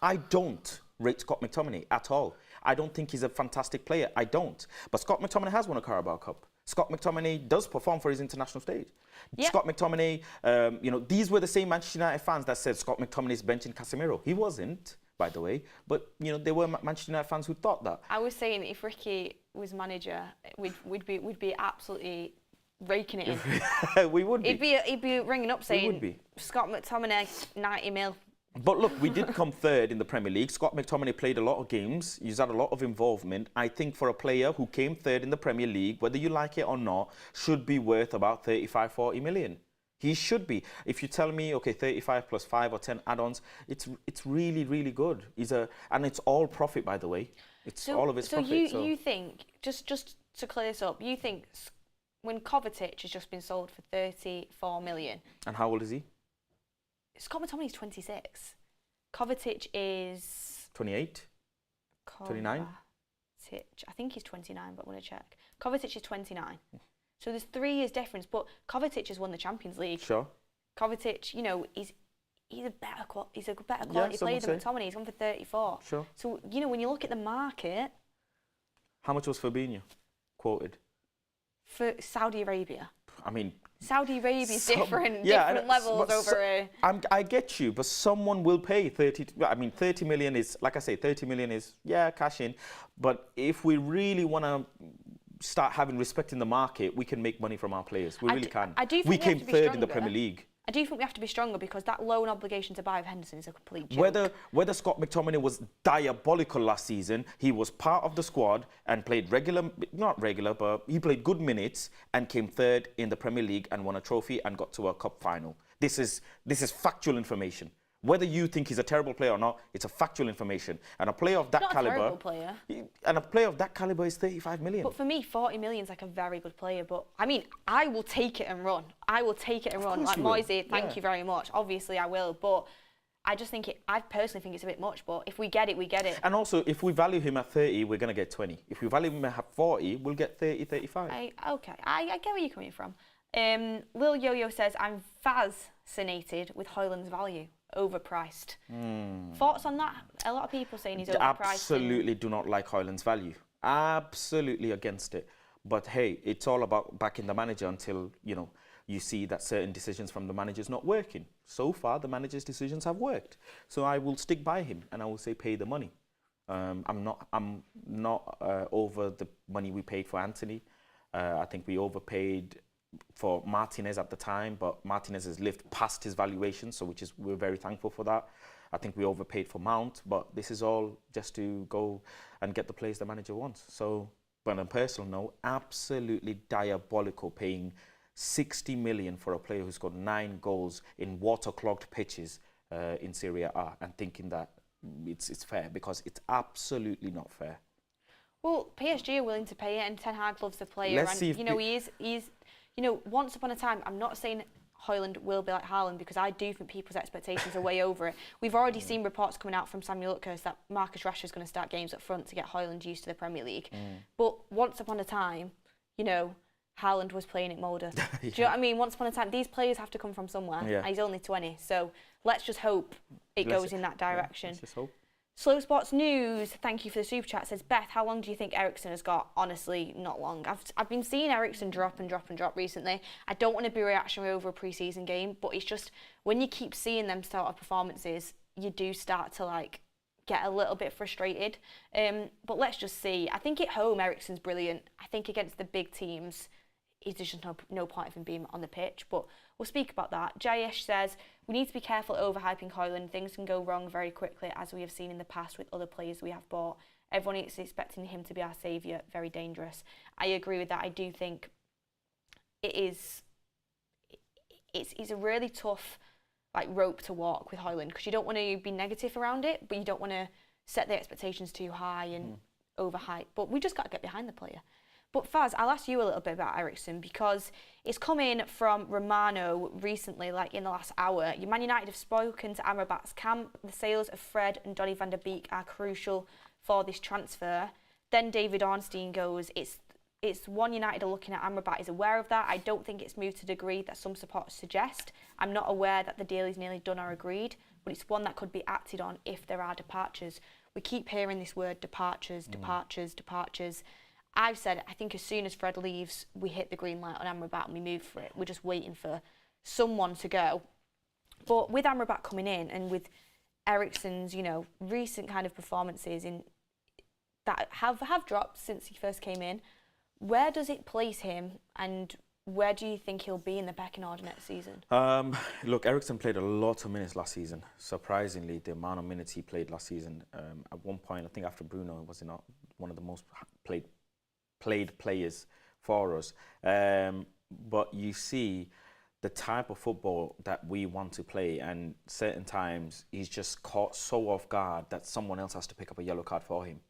I don't rate Scott McTominay at all. I don't think he's a fantastic player. I don't. But Scott McTominay has won a Carabao Cup. Scott McTominay does perform for his international stage. Yeah. Scott McTominay, these were the same Manchester United fans that said Scott McTominay's benching Casemiro. He wasn't, by the way. But, there were Manchester United fans who thought that. I was saying if Ricky was manager, we'd be absolutely raking it in. We would be. He'd be ringing up saying, Scott McTominay, 90 mil. But look, we did come third in the Premier League. Scott McTominay played a lot of games. He's had a lot of involvement. I think for a player who came third in the Premier League, whether you like it or not, should be worth about 35, 40 million. He should be. If you tell me, okay, 35 plus 5 or 10 add-ons, it's really, really good. And it's all profit, by the way. It's all of his profit. So you think, just to clear this up, you think when Kovacic has just been sold for 34 million. And how old is he? Scott McTominay's 26. Kovacic is 28? 29? I think he's 29, but I'm going to check. Kovacic is 29. So there's 3 years difference, but Kovacic has won the Champions League. Sure. Kovacic, you know, he's a better quality player than McTominay. He's gone for 34. Sure. So, you know, when you look at the market... How much was Fabinho quoted? For Saudi Arabia. I mean... Saudi Arabia's different levels over... I get you, but someone will pay 30... I mean, 30 million is, like I say, 30 million is, yeah, cash in. But if we really want to start having respect in the market, we can make money from our players. We really can. I do think we came third in the Premier League. I do think we have to be stronger because that loan obligation to buy of Henderson is a complete joke. Whether Scott McTominay was diabolical last season, he was part of the squad and played not regular, but he played good minutes and came third in the Premier League and won a trophy and got to a cup final. This is factual information. Whether you think he's a terrible player or not, it's a factual information. And a player of that caliber... Not a terrible player. And a player of that caliber is 35 million. But for me, 40 million is like a very good player. But, I mean, I will take it and run. I will take it and run. Like Moise, thank you very much. Obviously, I will. But I just think I personally think it's a bit much. But if we get it, we get it. And also, if we value him at 30, we're going to get 20. If we value him at 40, we'll get 30, 35. Okay. I get where you're coming from. Lil Yo-Yo says, I'm fascinated with Højlund's value. Overpriced. Thoughts on that? A lot of people saying he's overpriced. Absolutely do not like Højlund's value. Absolutely against it. But hey, it's all about backing the manager until, you know, you see that certain decisions from the manager's not working. So far, the manager's decisions have worked. So I will stick by him and I will say pay the money. I'm not over the money we paid for Anthony. I think we overpaid for Martinez at the time, but Martinez has lived past his valuation, so we're very thankful for that. I think we overpaid for Mount, but this is all just to go and get the players the manager wants. So, but on a personal note, absolutely diabolical paying 60 million for a player who's got 9 goals in water-clogged pitches in Serie A, and thinking that it's fair, because it's absolutely not fair. Well, PSG are willing to pay it, and Ten Hag loves the player. Let's see if he's you know, once upon a time, I'm not saying Højlund will be like Haaland, because I do think people's expectations are way over it. We've already seen reports coming out from Samuel Lutkers that Marcus Rashford's going to start games up front to get Højlund used to the Premier League. But once upon a time, you know, Haaland was playing at Mulder. Do you know what I mean? Once upon a time, these players have to come from somewhere. And he's only 20, so let's just hope it goes in that direction. Let's just hope. Slow Sports News, thank you for the super chat, says, Beth, how long do you think Eriksen has got? Honestly, not long. I've been seeing Eriksen drop recently. I don't want to be reactionary over a pre-season game, but it's just when you keep seeing them sort of performances, you do start to like get a little bit frustrated. But let's just see. I think at home, Eriksen's brilliant. I think against the big teams, there's just no point of him being on the pitch, but we'll speak about that. Jayesh says, we need to be careful overhyping Højlund. Things can go wrong very quickly, as we have seen in the past with other players we have bought. Everyone is expecting him to be our saviour. Very dangerous. I agree with that. I do think it's a really tough like rope to walk with Højlund, because you don't want to be negative around it, but you don't want to set the expectations too high and overhype. But we just got to get behind the player. But Faz, I'll ask you a little bit about Eriksen, because it's come in from Romano recently, like in the last hour. Man United have spoken to Amrabat's camp. The sales of Fred and Donny van der Beek are crucial for this transfer. Then David Ornstein goes, it's one United are looking at. Amrabat is aware of that. I don't think it's moved to the degree that some supporters suggest. I'm not aware that the deal is nearly done or agreed, but it's one that could be acted on if there are departures. We keep hearing this word, departures. I've said, I think as soon as Fred leaves, we hit the green light on Amrabat and we move for it. We're just waiting for someone to go. But with Amrabat coming in and with Eriksen's, you know, recent kind of performances in that have dropped since he first came in, where does it place him, and where do you think he'll be in the pecking order next season? Look, Eriksen played a lot of minutes last season. Surprisingly, the amount of minutes he played last season. At one point, I think after Bruno, was not one of the most played players for us. But you see the type of football that we want to play, and certain times he's just caught so off guard that someone else has to pick up a yellow card for him.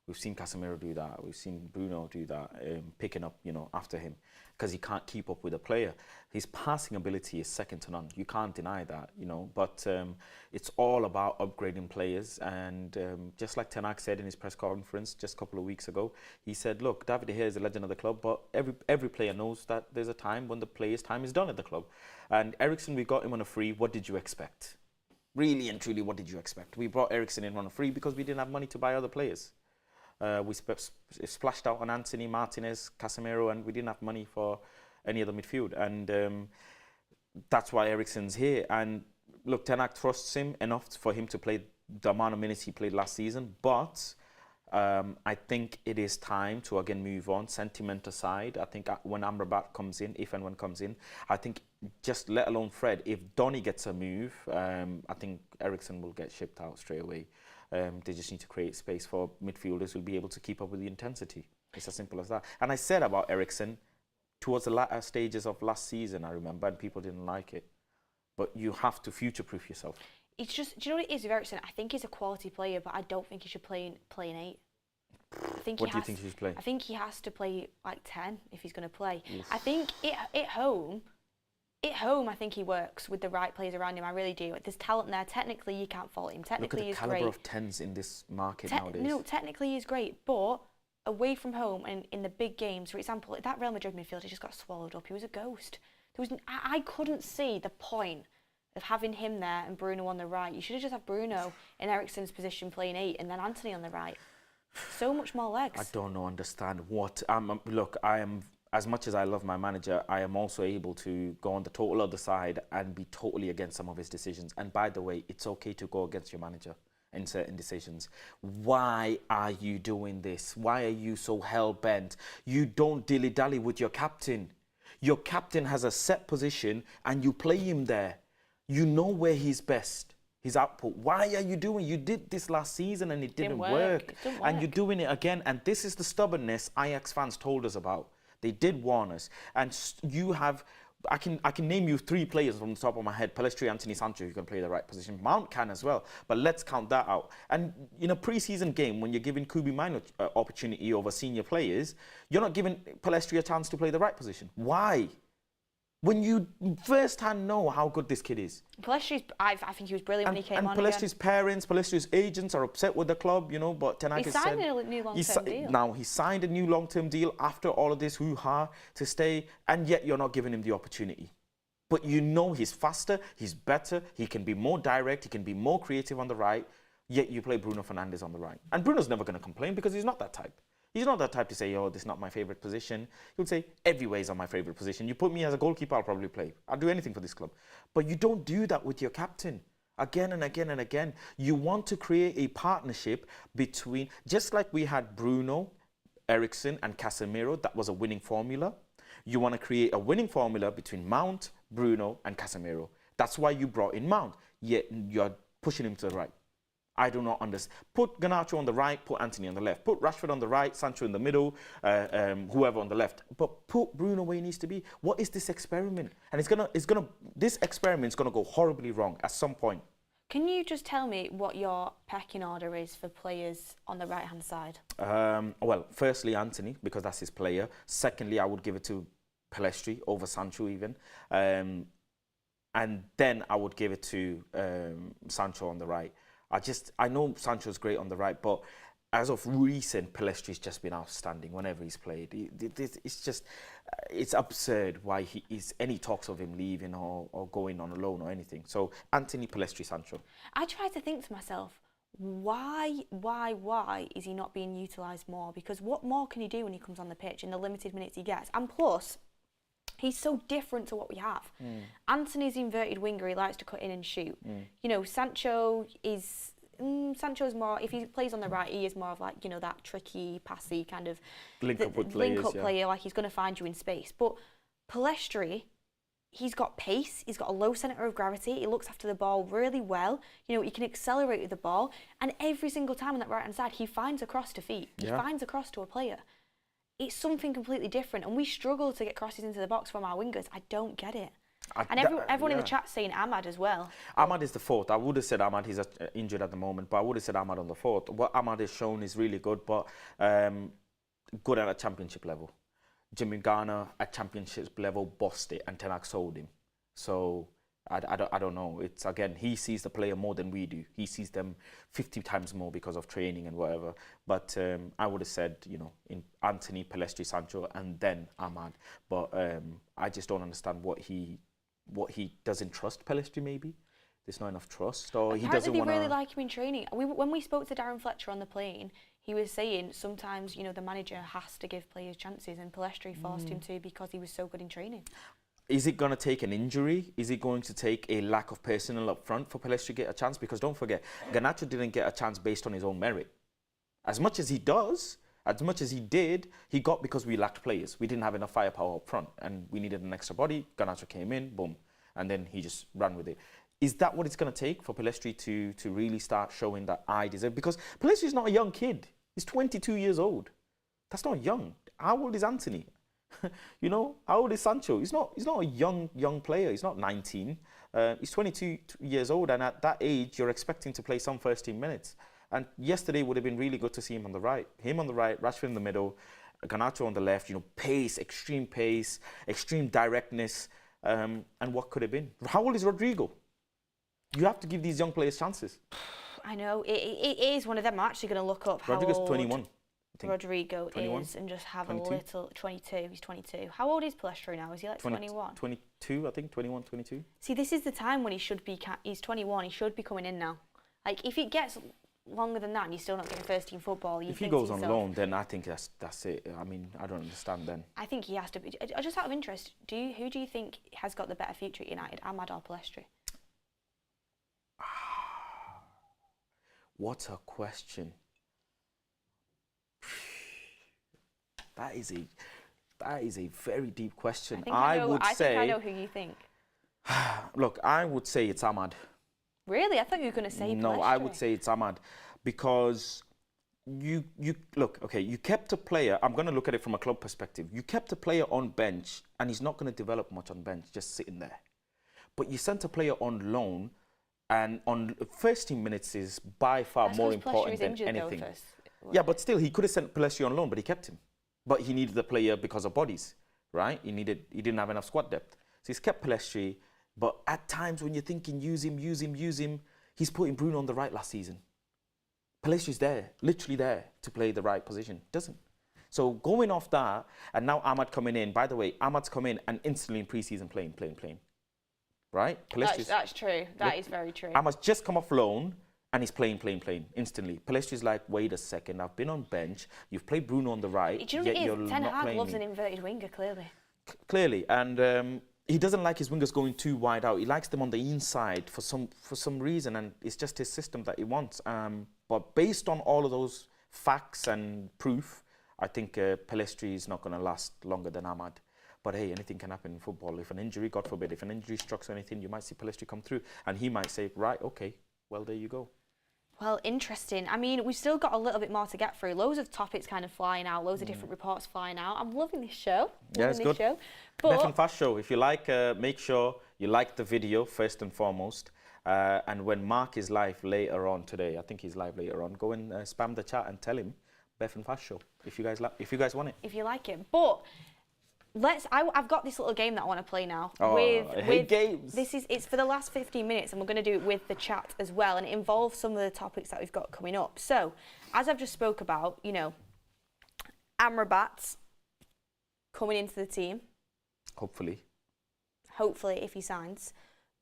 We've seen Casemiro do that. We've seen Bruno do that, picking up, after him, because he can't keep up with a player. His passing ability is second to none. You can't deny that, But it's all about upgrading players. And just like Ten Hag said in his press conference just a couple of weeks ago, he said, look, David De Gea is a legend of the club, but every player knows that there's a time when the player's time is done at the club. And Eriksen, we got him on a free. What did you expect? Really and truly, what did you expect? We brought Eriksen in on a free because we didn't have money to buy other players. We splashed out on Anthony, Martinez, Casemiro, and we didn't have money for any other midfield. And that's why Eriksen's here. And look, Ten Hag trusts him enough for him to play the amount of minutes he played last season. But I think it is time to again move on. Sentiment aside, I think when Amrabat comes in, if and when comes in, I think just let alone Fred, if Donny gets a move, I think Eriksen will get shipped out straight away. They just need to create space for midfielders who will be able to keep up with the intensity. It's as simple as that. And I said about Eriksen towards the latter stages of last season, I remember, and people didn't like it. But you have to future-proof yourself. It's just, do you know what it is with Eriksen? I think he's a quality player, but I don't think he should play in 8. What do you think he should play? I think he has to play like 10 if he's going to play. Yes. I think at home, I think he works with the right players around him. I really do. There's talent there. Technically, you can't fault him. Technically, he's great. Look at the caliber of 10s in this market nowadays. No, technically, he's great, but away from home and in the big games, for example, that Real Madrid midfielder just got swallowed up. He was a ghost. I couldn't see the point of having him there and Bruno on the right. You should have just had Bruno in Eriksen's position playing 8 and then Anthony on the right. So much more legs. I don't understand what. Look, I am, as much as I love my manager, I am also able to go on the total other side and be totally against some of his decisions. And by the way, it's okay to go against your manager in certain decisions. Why are you doing this? Why are you so hell-bent? You don't dilly-dally with your captain. Your captain has a set position and you play him there. You know where he's best. His output. Why are you doing? You did this last season and it didn't work. And you're doing it again. And this is the stubbornness Ajax fans told us about. They did warn us. And you have, I can name you 3 players from the top of my head. Pellistri, Anthony, Sancho, who can play the right position. Mount can as well. But let's count that out. And in a pre-season game, when you're giving Kubi Mino opportunity over senior players, you're not giving Pellistri a chance to play the right position. Why? When you firsthand know how good this kid is. Pellistri's, I think he was brilliant when he came on. And Pellistri's parents, Pellistri's agents are upset with the club, but Ten Hag has signed a new long-term deal. Now, he signed a new long-term deal after all of this hoo-ha to stay, and yet you're not giving him the opportunity. But you know he's faster, he's better, he can be more direct, he can be more creative on the right, yet you play Bruno Fernandes on the right. And Bruno's never going to complain because he's not that type. He's not that type to say, oh, this is not my favourite position. He would say, everywhere is on my favourite position. You put me as a goalkeeper, I'll probably play. I'll do anything for this club. But you don't do that with your captain. Again and again and again. You want to create a partnership between, just like we had Bruno, Eriksen and Casemiro, that was a winning formula. You want to create a winning formula between Mount, Bruno and Casemiro. That's why you brought in Mount, yet you're pushing him to the right. I do not understand. Put Garnacho on the right, put Anthony on the left. Put Rashford on the right, Sancho in the middle, whoever on the left. But put Bruno where he needs to be. What is this experiment? And this experiment's gonna go horribly wrong at some point. Can you just tell me what your pecking order is for players on the right-hand side? Well, firstly, Anthony, because that's his player. Secondly, I would give it to Pellistri over Sancho even. And then I would give it to Sancho on the right. I know Sancho's great on the right, but as of recent, Pellistri's just been outstanding whenever he's played. It's absurd why he is any talks of him leaving or going on a loan or anything. So Anthony, Pellistri, Sancho. I try to think to myself, why is he not being utilised more? Because what more can he do when he comes on the pitch in the limited minutes he gets? And plus, he's so different to what we have. Anthony's the inverted winger. He likes to cut in and shoot. Sancho is... Sancho's more... If he plays on the right, he is more of like, that tricky, passy kind of... Link-up player, like he's going to find you in space. But Pellistri, he's got pace. He's got a low centre of gravity. He looks after the ball really well. He can accelerate with the ball. And every single time on that right-hand side, he finds a cross to feet. He finds a cross to a player. It's something completely different, and we struggle to get crosses into the box from our wingers. I don't get it. And everyone in the chat saying Ahmad as well. Ahmad is the fourth. I would have said Ahmad. He's injured at the moment, but I would have said Ahmad on the fourth. What Ahmad has shown is really good, but good at a championship level. Jimmy Garner at championship level bossed it, and Ten Hag sold him. So I don't know. It's again, he sees the player more than we do. He sees them 50 times more because of training and whatever. But I would have said, you know, in Anthony, Pellistri, Sancho, and then Ahmad. But I just don't understand what he doesn't trust Pellistri. Maybe there's not enough trust, or he doesn't want to. They really like him in training. When we spoke to Darren Fletcher on the plane, he was saying sometimes, you know, the manager has to give players chances, and Pellistri forced him to because he was so good in training. Is it going to take an injury? Is it going to take a lack of personnel up front for Pellistri to get a chance? Because don't forget, Garnacho didn't get a chance based on his own merit. As much as he did, he got because we lacked players. We didn't have enough firepower up front, and we needed an extra body. Garnacho came in, boom, and then he just ran with it. Is that what it's going to take for Pellistri to really start showing that I deserve? Because Pellistri's not a young kid. He's 22 years old. That's not young. How old is Anthony? You know, how old is Sancho? He's not a young player. He's not 19. He's 22 years old, and at that age, you're expecting to play some first team minutes. And yesterday would have been really good to see him on the right. Rashford in the middle, Garnacho on the left. You know, pace, extreme directness, and what could have been. How old is Rodrigo? You have to give these young players chances. I know it is one of them. I'm actually going to look up how Rodrigo's old 21. Rodrigo 21? is, and just have 22? a little 22. He's 22. How old is Pellistri now? Is he like 21? 22, I think. 21, 22. See, this is the time when he should be. He's 21. He should be coming in now. Like, if it gets longer than that and you're still not getting first team football, if he goes on loan, then I think that's it. I mean, I don't understand then. I think he has to be. Just out of interest, who do you think has got the better future at United, Ahmad or Pellistri? What a question. That is a very deep question. I think I know who you think. Look, I would say it's Ahmad. Really? I thought you were going to say No, Pellistri. I would say it's Ahmad because you look, okay, you kept a player. I'm going to look at it from a club perspective. You kept a player on bench and he's not going to develop much on bench, just sitting there. But you sent a player on loan, and on first team minutes is by far more important than anything. Yeah, but still, he could have sent Pellistri on loan, but he kept him. But he needed the player because of bodies, right? He didn't have enough squad depth. So he's kept Pellistri, but at times when you're thinking use him, he's putting Bruno on the right last season. Pellistri's there, literally there to play the right position. Doesn't. So going off that, and now Ahmad coming in. By the way, Ahmad's come in and instantly in pre-season playing. Right? That's true. That is very true. Ahmad's just come off loan. And he's playing instantly. Pellistri's like, wait a second, I've been on bench. You've played Bruno on the right. Do you know what it is? Ten Hag loves an inverted winger, clearly. Clearly, and he doesn't like his wingers going too wide out. He likes them on the inside for some reason, and it's just his system that he wants. But based on all of those facts and proof, I think Pellistri is not going to last longer than Ahmad. But hey, anything can happen in football. If an injury, God forbid, if an injury strikes or anything, you might see Pellistri come through, and he might say, right, okay, well, there you go. Well, interesting. I mean, we've still got a little bit more to get through. Loads of topics kind of flying out, loads of different reports flying out. I'm loving this show. Yeah, it's good. Beth and Fast show. If you like, make sure you like the video first and foremost. And when Mark is live later on today, I think he's live later on, go and spam the chat and tell him Beth and Fast show if you guys want it. If you like it. But I've got this little game that I want to play now. I hate games. It's for the last 15 minutes, and we're going to do it with the chat as well, and it involves some of the topics that we've got coming up. So, as I've just spoke about, you know, Amrabat coming into the team. Hopefully, if he signs.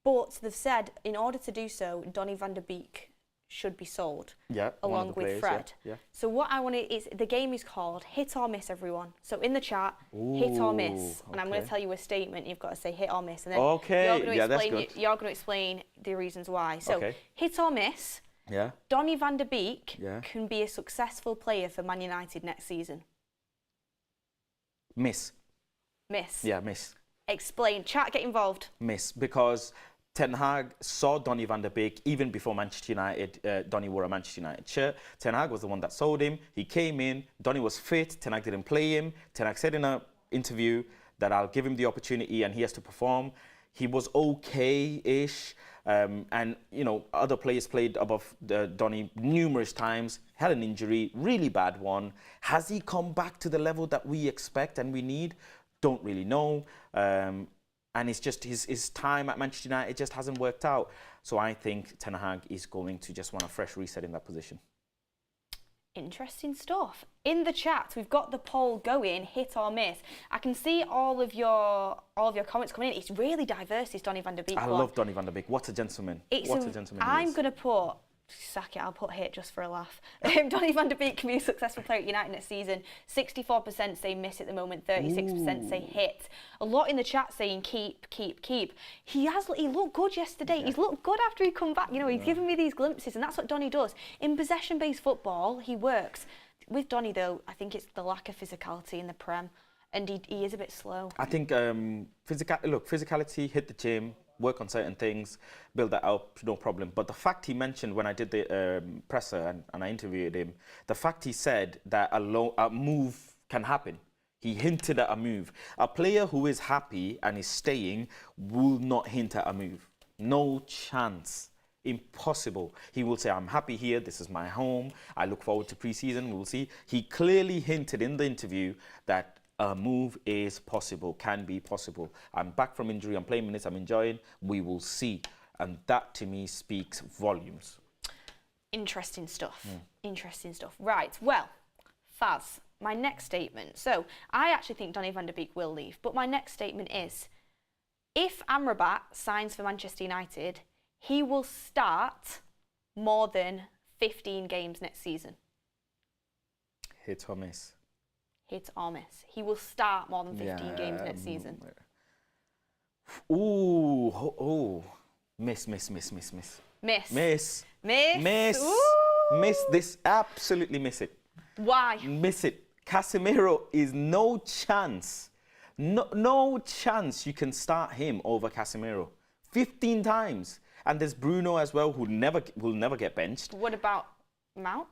But they've said in order to do so, Donny van der Beek should be sold along with Fred. Yeah. So what I want to is, the game is called Hit or Miss, everyone. So in the chat, hit or miss. And I'm going to tell you a statement, you've got to say hit or miss. And then you're going to explain the reasons why. So hit or miss, Donny van der Beek can be a successful player for Man United next season. Miss. Miss. Yeah, miss. Explain. Chat, get involved. Miss, because Ten Hag saw Donny van der Beek even before Manchester United. Donny wore a Manchester United shirt. Ten Hag was the one that sold him. He came in. Donny was fit. Ten Hag didn't play him. Ten Hag said in an interview that I'll give him the opportunity and he has to perform. He was okay-ish. And, you know, other players played above Donny numerous times, had an injury, really bad one. Has he come back to the level that we expect and we need? Don't really know. And it's just his time at Manchester United just hasn't worked out. So I think Ten Hag is going to just want a fresh reset in that position. Interesting stuff. In the chat, we've got the poll going, hit or miss. I can see all of your comments coming in. It's really diverse, this Donny van de Beek I love Donny van de Beek. What a gentleman. What a gentleman I'm going to put, sack it, I'll put hit just for a laugh. Donny van de Beek can be a successful player at United next season. 64% say miss at the moment, 36% say hit. A lot in the chat saying keep. He looked good yesterday. Yeah. He's looked good after he come back. You know, he's given me these glimpses, and that's what Donny does. In possession-based football, he works. With Donny, though, I think it's the lack of physicality in the Prem, and he is a bit slow. I think physicality, hit the gym, work on certain things, build that up, no problem. But the fact he mentioned when I did the presser and I interviewed him, the fact he said that a move can happen. He hinted at a move. A player who is happy and is staying will not hint at a move. No chance. Impossible. He will say, I'm happy here, this is my home, I look forward to pre-season, we'll see. He clearly hinted in the interview that a move is possible, can be possible. I'm back from injury, I'm playing minutes, I'm enjoying, we will see. And that to me speaks volumes. Interesting stuff. Interesting stuff. Right, well, Faz, my next statement. So, I actually think Donny van de Beek will leave, but my next statement is, if Amrabat signs for Manchester United, he will start more than 15 games next season. Hit or miss? Hit or miss. He will start more than 15 games next season. Miss. Miss. Miss this. Absolutely miss it. Why? Miss it. Casemiro is no chance. No chance you can start him over Casemiro. 15 times. And there's Bruno as well, who will never get benched. What about Mount?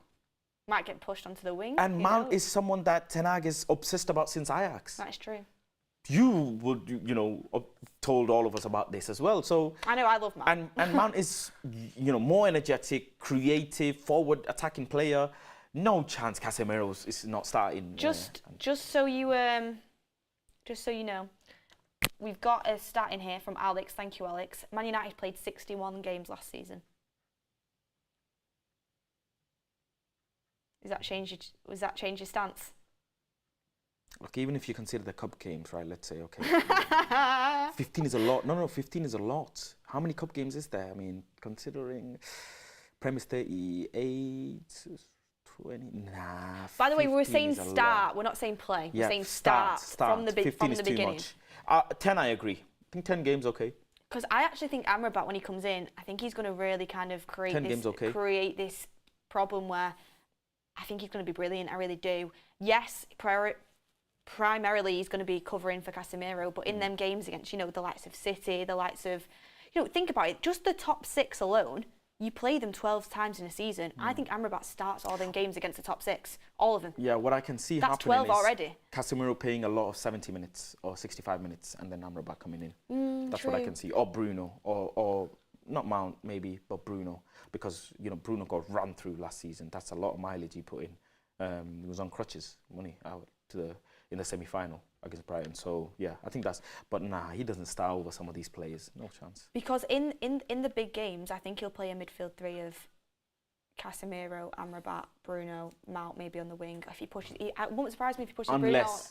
Might get pushed onto the wing. And Mount is someone that Ten Hag is obsessed about since Ajax. That's true. You would, told all of us about this as well. So I know, I love Mount. And Mount is, more energetic, creative, forward attacking player. No chance Casemiro is not starting. Just so you know. We've got a stat in here from Alex. Thank you, Alex. Man United played 61 games last season. Was that change your stance? Look, even if you consider the cup games, right? Let's say, okay, 15 is a lot. No, 15 is a lot. How many cup games is there? I mean, considering Prem is 38, 20. Nah. By the way, we were saying start. We're not saying play. We're saying start from the beginning. 10, I agree. I think 10 games okay. Because I actually think Amrabat, when he comes in, I think he's going to really kind of create this problem where I think he's going to be brilliant. I really do. Yes, primarily he's going to be covering for Casemiro, but in them games against, the likes of City, the likes of, think about it, just the top 6 alone, you play them 12 times in a season. I think Amrabat starts all them games against the top 6, all of them. Yeah, what I can see That's happening 12 already. Casemiro playing a lot of 70 minutes or 65 minutes and then Amrabat coming in. That's true. what I can see. Or Bruno, or not Mount maybe, but Bruno. Because, Bruno got run through last season. That's a lot of mileage he put in. He was on crutches when he out in the semi-final against Brighton. So, yeah, I think but he doesn't start over some of these players. No chance. Because in the big games, I think he'll play a midfield 3 of Casemiro, Amrabat, Bruno, Mount maybe on the wing. If he pushes, it won't surprise me if he pushes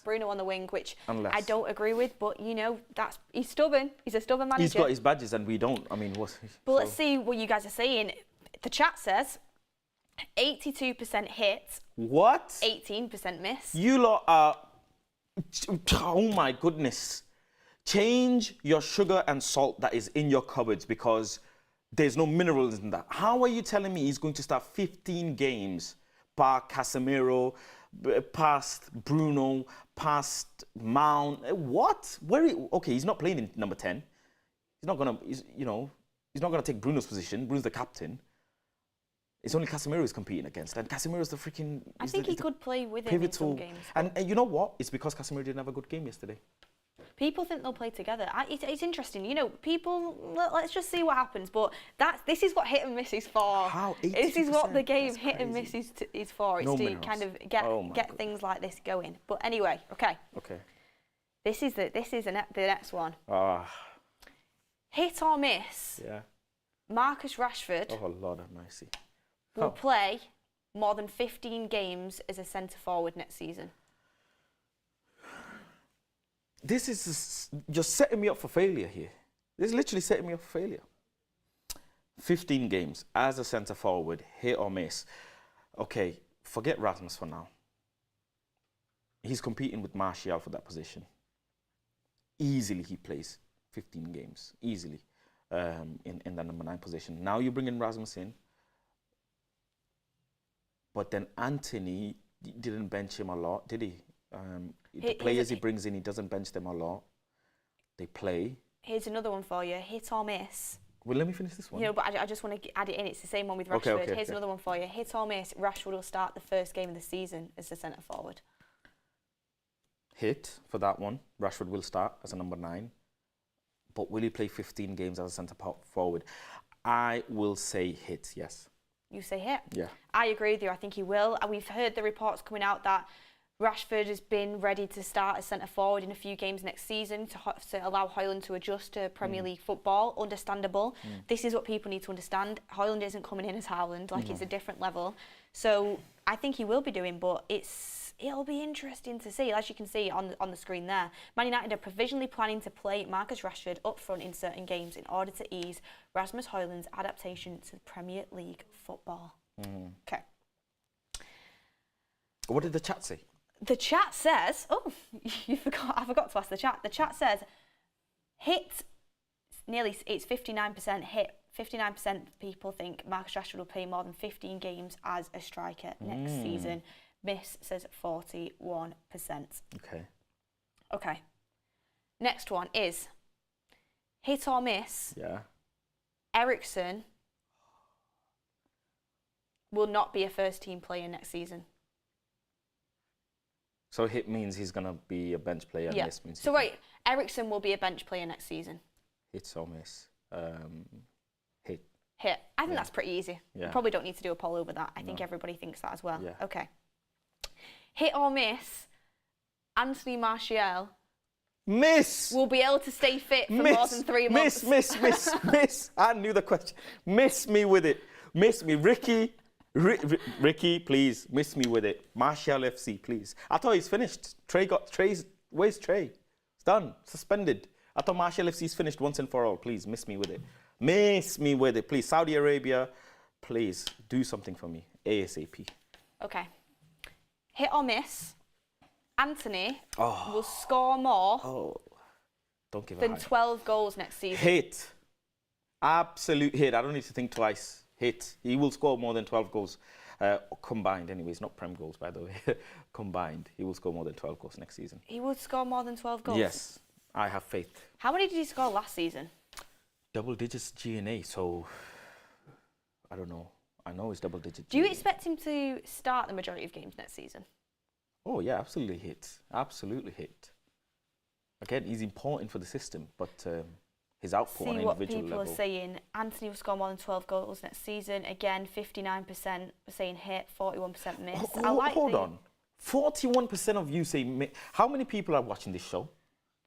Bruno on the wing, which I don't agree with. But he's stubborn. He's a stubborn manager. He's got his badges and we don't. I mean, But let's see what you guys are saying. The chat says 82% hit. What? 18% miss. You lot are. Oh my goodness. Change your sugar and salt that is in your cupboards because there's no minerals in that. How are you telling me he's going to start 15 games past Casemiro, past Bruno, past Mount? What? Okay, he's not playing in number 10. He's not gonna take Bruno's position. Bruno's the captain. It's only Casemiro he's competing against, and Casemiro's the freaking. I think he could play with him in some games. And you know what? It's because Casemiro didn't have a good game yesterday. People think they'll play together. It's interesting, you know. Let's just see what happens. But this is what hit and miss is for. How? This is what the game That's hit and miss crazy. is for. It's No to minerals. kind of Oh my get God. things like this going. But anyway, okay. Okay. This is the next one. Ah. Hit or miss. Yeah. Marcus Rashford Oh, Lord have mercy. will play more than 15 games as a centre forward next season. This is just setting me up for failure here. This is literally setting me up for failure. 15 games as a centre forward, hit or miss. Okay, forget Rasmus for now. He's competing with Martial for that position. Easily he plays 15 games, easily, in the number 9 position. Now you bring in Rasmus in, but then Anthony didn't bench him a lot, did he? The players he brings in, he doesn't bench them a lot. They play. Here's another one for you, hit or miss. Well, let me finish this one. You know, but I just want to add it in. It's the same one with Rashford. Here's another one for you. Hit or miss, Rashford will start the first game of the season as the centre forward. Hit for that one. Rashford will start as a number 9. But will he play 15 games as a centre forward? I will say hit, yes. You say hit? Yeah. I agree with you. I think he will. And we've heard the reports coming out that Rashford has been ready to start as centre forward in a few games next season to allow Højlund to adjust to Premier League football. Understandable. This is what people need to understand. Højlund isn't coming in as Haaland. Like, it's a different level. So I think he will be doing, but it'll be interesting to see. As you can see on the screen there, Man United are provisionally planning to play Marcus Rashford up front in certain games in order to ease Rasmus Hojlund's adaptation to Premier League football. Okay. What did the chat say? The chat says, oh, I forgot to ask the chat. The chat says, hit, it's 59% hit. 59% of people think Marcus Rashford will play more than 15 games as a striker next season. Miss says 41%. Okay. Okay. Next one is, hit or miss, Yeah. Eriksen will not be a first team player next season. So hit means he's going to be a bench player, and miss means... So wait, Eriksen will be a bench player next season. Hit or miss. Hit. Hit. I think that's pretty easy. Yeah. You probably don't need to do a poll over that. I think everybody thinks that as well. Yeah. Okay. Hit or miss, Anthony Martial Miss! will be able to stay fit for more than 3 months. Miss. I knew the question. Miss me with it. Miss me. Ricky, please, miss me with it. Martial FC, please. I thought he's finished. Where's Trey? It's done. Suspended. I thought Martial FC's finished once and for all. Please, miss me with it. Miss me with it, please. Saudi Arabia, please, do something for me. ASAP. Okay. Hit or miss, Anthony will score more Don't give than a 12 goals next season. Hit. Absolute hit. I don't need to think twice. Hit. He will score more than 12 goals. Combined, anyways, not Prem goals, by the way. Combined, he will score more than 12 goals next season. He would score more than 12 goals? Yes, I have faith. How many did he score last season? Double digits GNA, so I don't know. I know it's double digit. Do you expect him to start the majority of games next season? Oh, yeah, absolutely hit. Absolutely hit. Again, he's important for the system, but his output on an individual level. See what people are saying. Anthony will score more than 12 goals next season. Again, 59% saying hit, 41% miss. Hold on. 41% of you say miss. How many people are watching this show?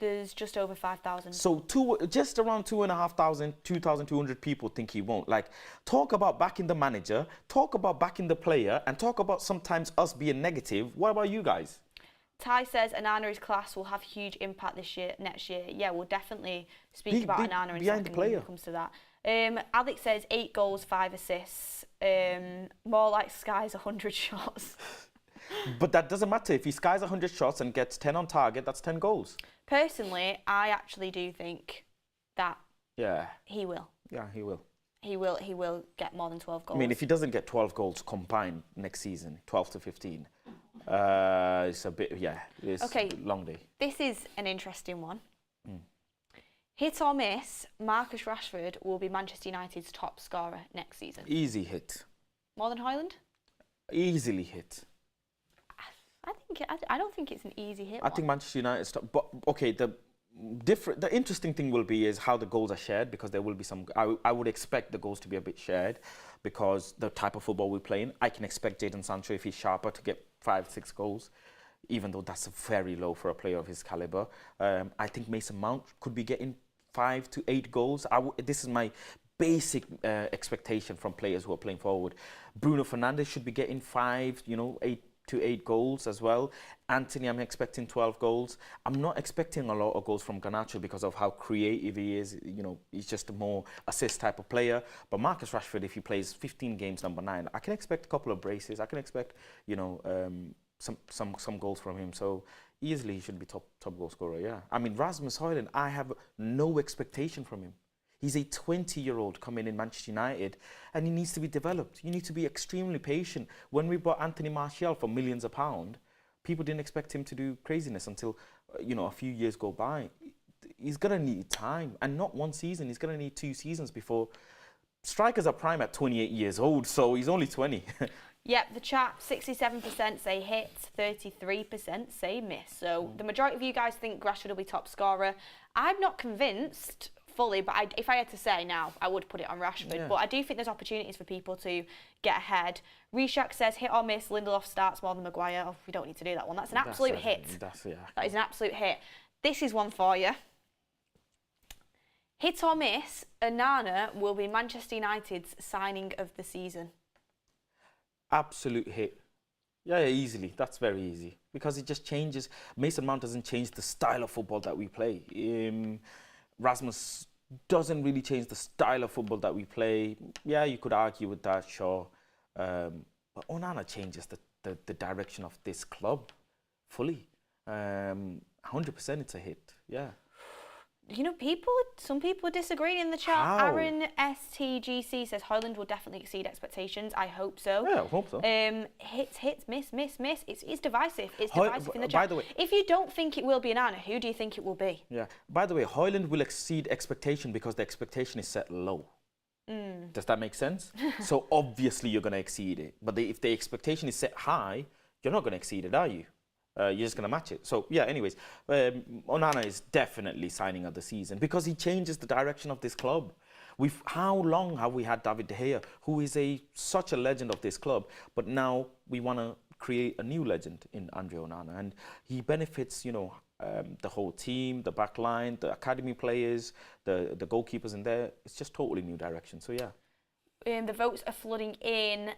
There's just over 5,000. So just around 2,500, 2,200 people think he won't. Like, talk about backing the manager, talk about backing the player, and talk about sometimes us being negative. What about you guys? Ty says Onana's class will have huge impact next year. Yeah, we'll definitely speak about Onana in a second when it comes to that. Alex says 8 goals, 5 assists. More like Sky's 100 shots. But that doesn't matter. If he skies 100 shots and gets 10 on target, that's 10 goals. Personally, I actually do think that he will. Yeah, he will. He will get more than 12 goals. I mean, if he doesn't get 12 goals combined next season, 12 to 15, it's a bit, it's a long day. This is an interesting one. Hit or miss, Marcus Rashford will be Manchester United's top scorer next season. Easy hit. More than Højlund? Easily hit. I don't think it's an easy hit. I think Manchester United's top, but okay, The interesting thing will be is how the goals are shared, because there will be some. I would expect the goals to be a bit shared, because the type of football we're playing. I can expect Jadon Sancho, if he's sharper, to get 5-6 goals, even though that's very low for a player of his caliber. I think Mason Mount could be getting 5 to 8 goals. This is my basic expectation from players who are playing forward. Bruno Fernandes should be getting 8 to 8 goals as well. Anthony, I'm expecting 12 goals. I'm not expecting a lot of goals from Garnacho because of how creative he is. He's just a more assist type of player. But Marcus Rashford, if he plays 15 games number 9, I can expect a couple of braces. I can expect, some goals from him. So easily he should be top goal scorer, yeah. I mean, Rasmus Hojlund, I have no expectation from him. He's a 20-year-old coming in Manchester United, and he needs to be developed. You need to be extremely patient. When we bought Anthony Martial for millions of pounds, people didn't expect him to do craziness until, a few years go by. He's going to need time, and not one season. He's going to need 2 seasons before. Strikers are prime at 28 years old, so he's only 20. Yep, the chat, 67% say hit, 33% say miss. So the majority of you guys think Rashford will be top scorer. I'm not convinced fully, but if I had to say now, I would put it on Rashford. Yeah. But I do think there's opportunities for people to get ahead. Rishak says hit or miss, Lindelof starts more than Maguire. Oh, we don't need to do that one. That's an absolute hit. That is an absolute hit. This is one for you. Hit or miss, Onana will be Manchester United's signing of the season. Absolute hit. Yeah, easily. That's very easy. Because it just changes. Mason Mount doesn't change the style of football that we play. Rasmus doesn't really change the style of football that we play. Yeah, you could argue with that, sure. But Onana changes the direction of this club fully. 100% it's a hit, yeah. Some people disagree in the chat. How? Aaron STGC says Højlund will definitely exceed expectations. I hope so. Yeah, I hope so. Hits, miss. It's divisive. It's divisive in the chat. By the way, if you don't think it will be Onana, who do you think it will be? Yeah. By the way, Højlund will exceed expectation because the expectation is set low. Does that make sense? So obviously you're going to exceed it. But if the expectation is set high, you're not going to exceed it, are you? You're just going to match it. So, yeah, anyways, Onana is definitely signing of the season because he changes the direction of this club. How long have we had David De Gea, who is such a legend of this club, but now we want to create a new legend in Andre Onana, and he benefits, the whole team, the back line, the academy players, the goalkeepers in there. It's just totally new direction. So, yeah. The votes are flooding in.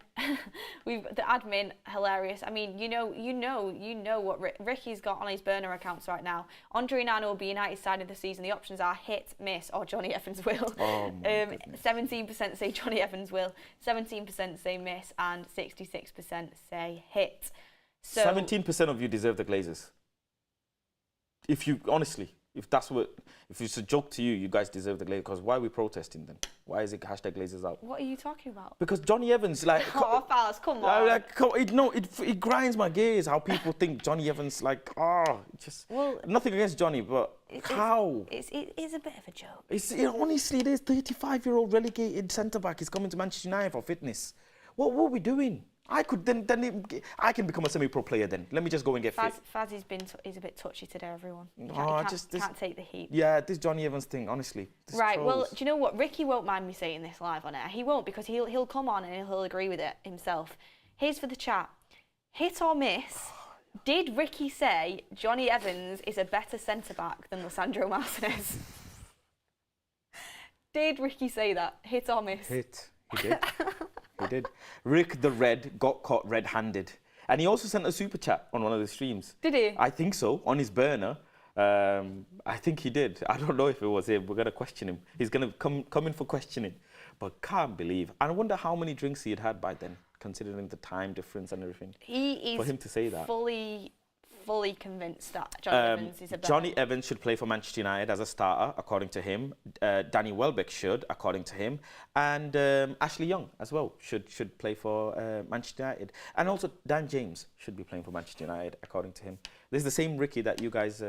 The admin, hilarious. I mean, you know what Ricky's got on his burner accounts right now. Andre Onana will be United's side of the season. The options are hit, miss, or Johnny Evans will. Oh 17% say Johnny Evans will, 17% say miss, and 66% say hit. So 17% of you deserve the Glazers. If it's a joke to you, you guys deserve the Glazers. Because why are we protesting then? Why is it #Glazers out? What are you talking about? Because Johnny Evans, oh, fellas, come on. It grinds my gears how people think Johnny Evans, nothing against Johnny, but how? It is a bit of a joke. Honestly, there's 35-year-old relegated centre-back is coming to Manchester United for fitness. What are we doing? I can become a semi-pro player then. Let me just go and get fit. Faz he's a bit touchy today, everyone. Can't take the heat. Yeah, this Johnny Evans thing, honestly. Right, trolls. Well, do you know what? Ricky won't mind me saying this live on air. He won't, because he'll come on and he'll agree with it himself. Here's for the chat. Hit or miss, did Ricky say Johnny Evans is a better centre-back than Lisandro Martinez? Did Ricky say that? Hit or miss? Hit. He did. He did. Rick the Red got caught red-handed. And he also sent a super chat on one of the streams. Did he? I think so, on his burner. I think he did. I don't know if it was him. We're going to question him. He's going to come in for questioning. But can't believe. I wonder how many drinks he had by then, considering the time difference and everything. He is for him to say that. fully convinced that Johnny Evans is a better. Johnny Evans should play for Manchester United as a starter, according to him. Danny Welbeck should, according to him. And Ashley Young as well should play for Manchester United. And also Dan James should be playing for Manchester United, according to him. This is the same Ricky that you guys...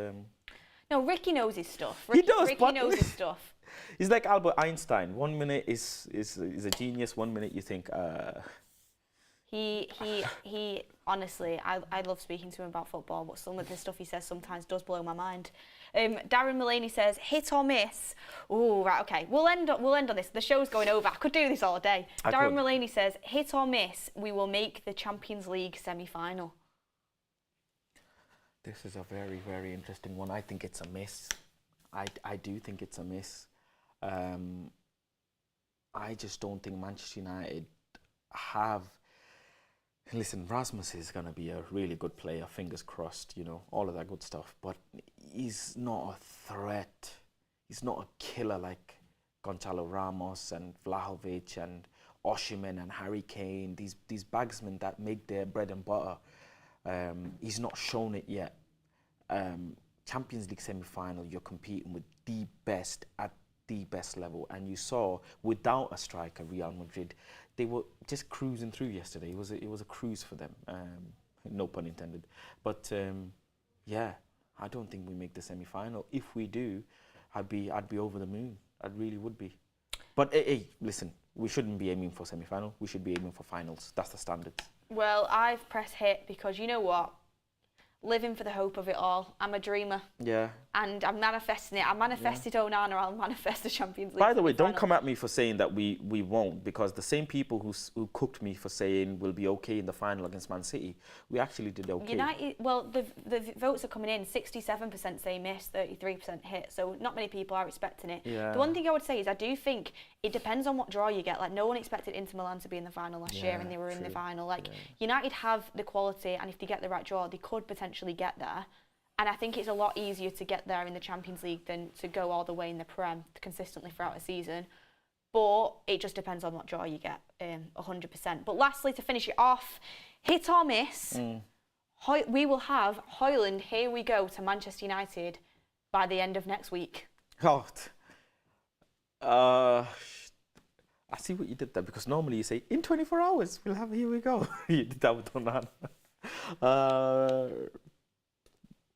No, Ricky knows his stuff. He does, Ricky knows his stuff. He's like Albert Einstein. 1 minute is a genius, 1 minute you think... He honestly, I love speaking to him about football, but some of the stuff he says sometimes does blow my mind. Darren Mullaney says, hit or miss. Oh, right, okay. We'll end on this. The show's going over. I could do this all day. Darren Mullaney says, hit or miss, we will make the Champions League semi-final. This is a very, very interesting one. I think it's a miss. I do think it's a miss. I just don't think Manchester United have... Listen, Rasmus is going to be a really good player, fingers crossed, you know, all of that good stuff. But he's not a threat. He's not a killer like Gonzalo Ramos and Vlahovic and Osimhen and Harry Kane, these bagsmen that make their bread and butter. He's not shown it yet. Champions League semi-final, you're competing with the best at the best level. And you saw, without a striker, Real Madrid, they were just cruising through yesterday. It was a cruise for them, no pun intended. But yeah, I don't think we make the semi-final. If we do, I'd be over the moon. I really would be. But hey, listen, we shouldn't be aiming for semi-final. We should be aiming for finals. That's the standard. Well, I've pressed hit because you know what? Living for the hope of it all. I'm a dreamer. Yeah. And I'm manifesting it. I manifested Onana, I'll manifest the Champions League. By the way, don't come at me for saying that we won't, because the same people who cooked me for saying we'll be okay in the final against Man City, we actually did okay. United, well, the votes are coming in. 67% say miss, 33% hit. So not many people are expecting it. Yeah. The one thing I would say is I do think it depends on what draw you get. Like, no one expected Inter Milan to be in the final last year, and they were in the final. Like, United have the quality, and if they get the right draw, they could potentially get there. And I think it's a lot easier to get there in the Champions League than to go all the way in the Prem consistently throughout a season. But it just depends on what draw you get, 100%. But lastly, to finish it off, hit or miss, we will have Højlund, here we go, to Manchester United by the end of next week. Oh, I see what you did there, because normally you say, in 24 hours, we'll have, here we go. You did that with Onana.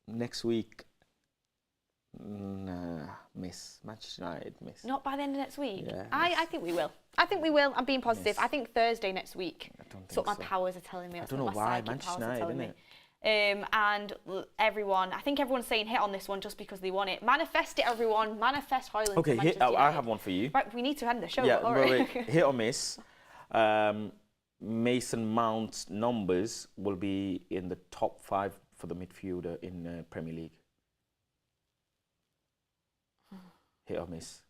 Next week, miss. Manchester United, miss. Not by the end of next week? Yeah, I think we will. I think we will. I'm being positive. I think Thursday next week. I don't think That's what my powers are telling me. I don't know why. Manchester United, isn't it? And everyone, I think everyone's saying hit on this one just because they want it. Manifest it, everyone. Manifest Højlund. Okay, I have one for you. Right, we need to end the show. Yeah, wait. Hit or miss. Mason Mount's numbers will be in the top 5 for the midfielder in Premier League. Hit or miss.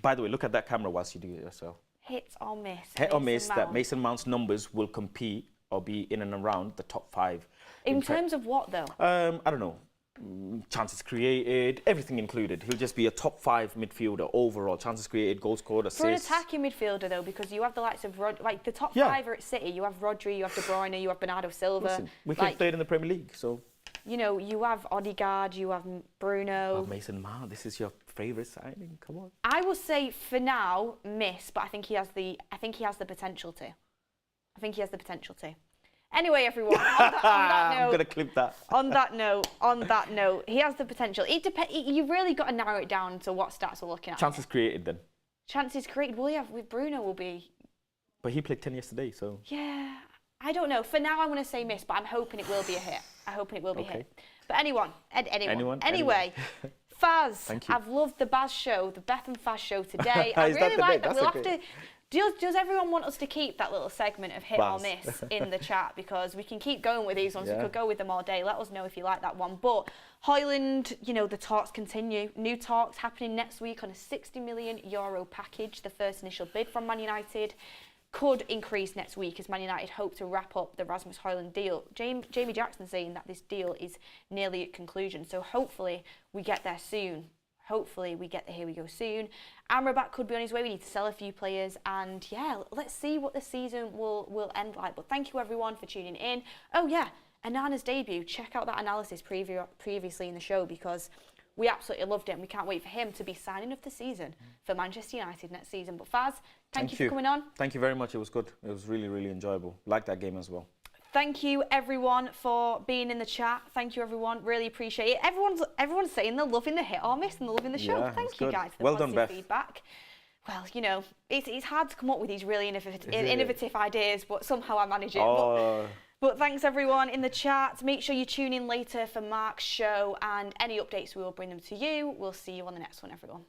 By the way, look at that camera whilst you do it yourself. Hit or miss. Hit or miss that Mason Mount's numbers will compete or be in and around the top 5. In terms of what, though? I don't know. Chances created, everything included. He'll just be a top 5 midfielder overall. Chances created, goals scored, assists. For an attacking midfielder, though, because you have the likes of like the top 5 are at City. You have Rodri, you have De Bruyne, you have Bernardo Silva. Listen, we can play in the Premier League, so. You know, you have Odegaard, you have Bruno. Oh, Mason Mount, this is your favourite signing. Come on. I will say for now, miss, but I think he has the potential to. I think he has the potential to. Anyway, everyone, on that note, I'm going to clip that. on that note, he has the potential. You've really got to narrow it down to what stats we're looking at. Chances created, then. Chances created. Well, yeah, with Bruno will be. But he played 10 yesterday, so. Yeah, I don't know. For now, I'm going to say miss, but I'm hoping it will be a hit. I'm hoping it will be a hit. But anyone. Anyway, Faz, thank you. I've loved the Baz show, the Beth and Faz show today. I really like that. We'll have to. Does everyone want us to keep that little segment of hit or miss in the chat? Because we can keep going with these ones. We could go with them all day. Let us know if you like that one. But Højlund, you know, the talks continue. New talks happening next week on a €60 million package. The first initial bid from Man United could increase next week as Man United hope to wrap up the Rasmus Hojlund deal. Jamie Jackson saying that this deal is nearly at conclusion. So hopefully we get there soon. Hopefully we get the here we go soon. Amrabat could be on his way. We need to sell a few players, and yeah, let's see what the season will end like. But thank you everyone for tuning in. Oh yeah, Onana's debut. Check out that analysis previously in the show, because we absolutely loved it, and we can't wait for him to be signing of the season for Manchester United next season. But Faz, thank you for coming on. Thank you very much. It was good. It was really, really enjoyable. Liked that game as well. Thank you everyone for being in the chat. Thank you everyone. Really appreciate it. Everyone's saying they're loving the hit or miss and they're loving the show. Yeah, thank you guys for the well positive done, Beth. feedback. Well, you know, it's hard to come up with these really innovative ideas, but somehow I manage it. But thanks everyone in the chat. Make sure you tune in later for Mark's show, and any updates we will bring them to you. We'll see you on the next one, everyone.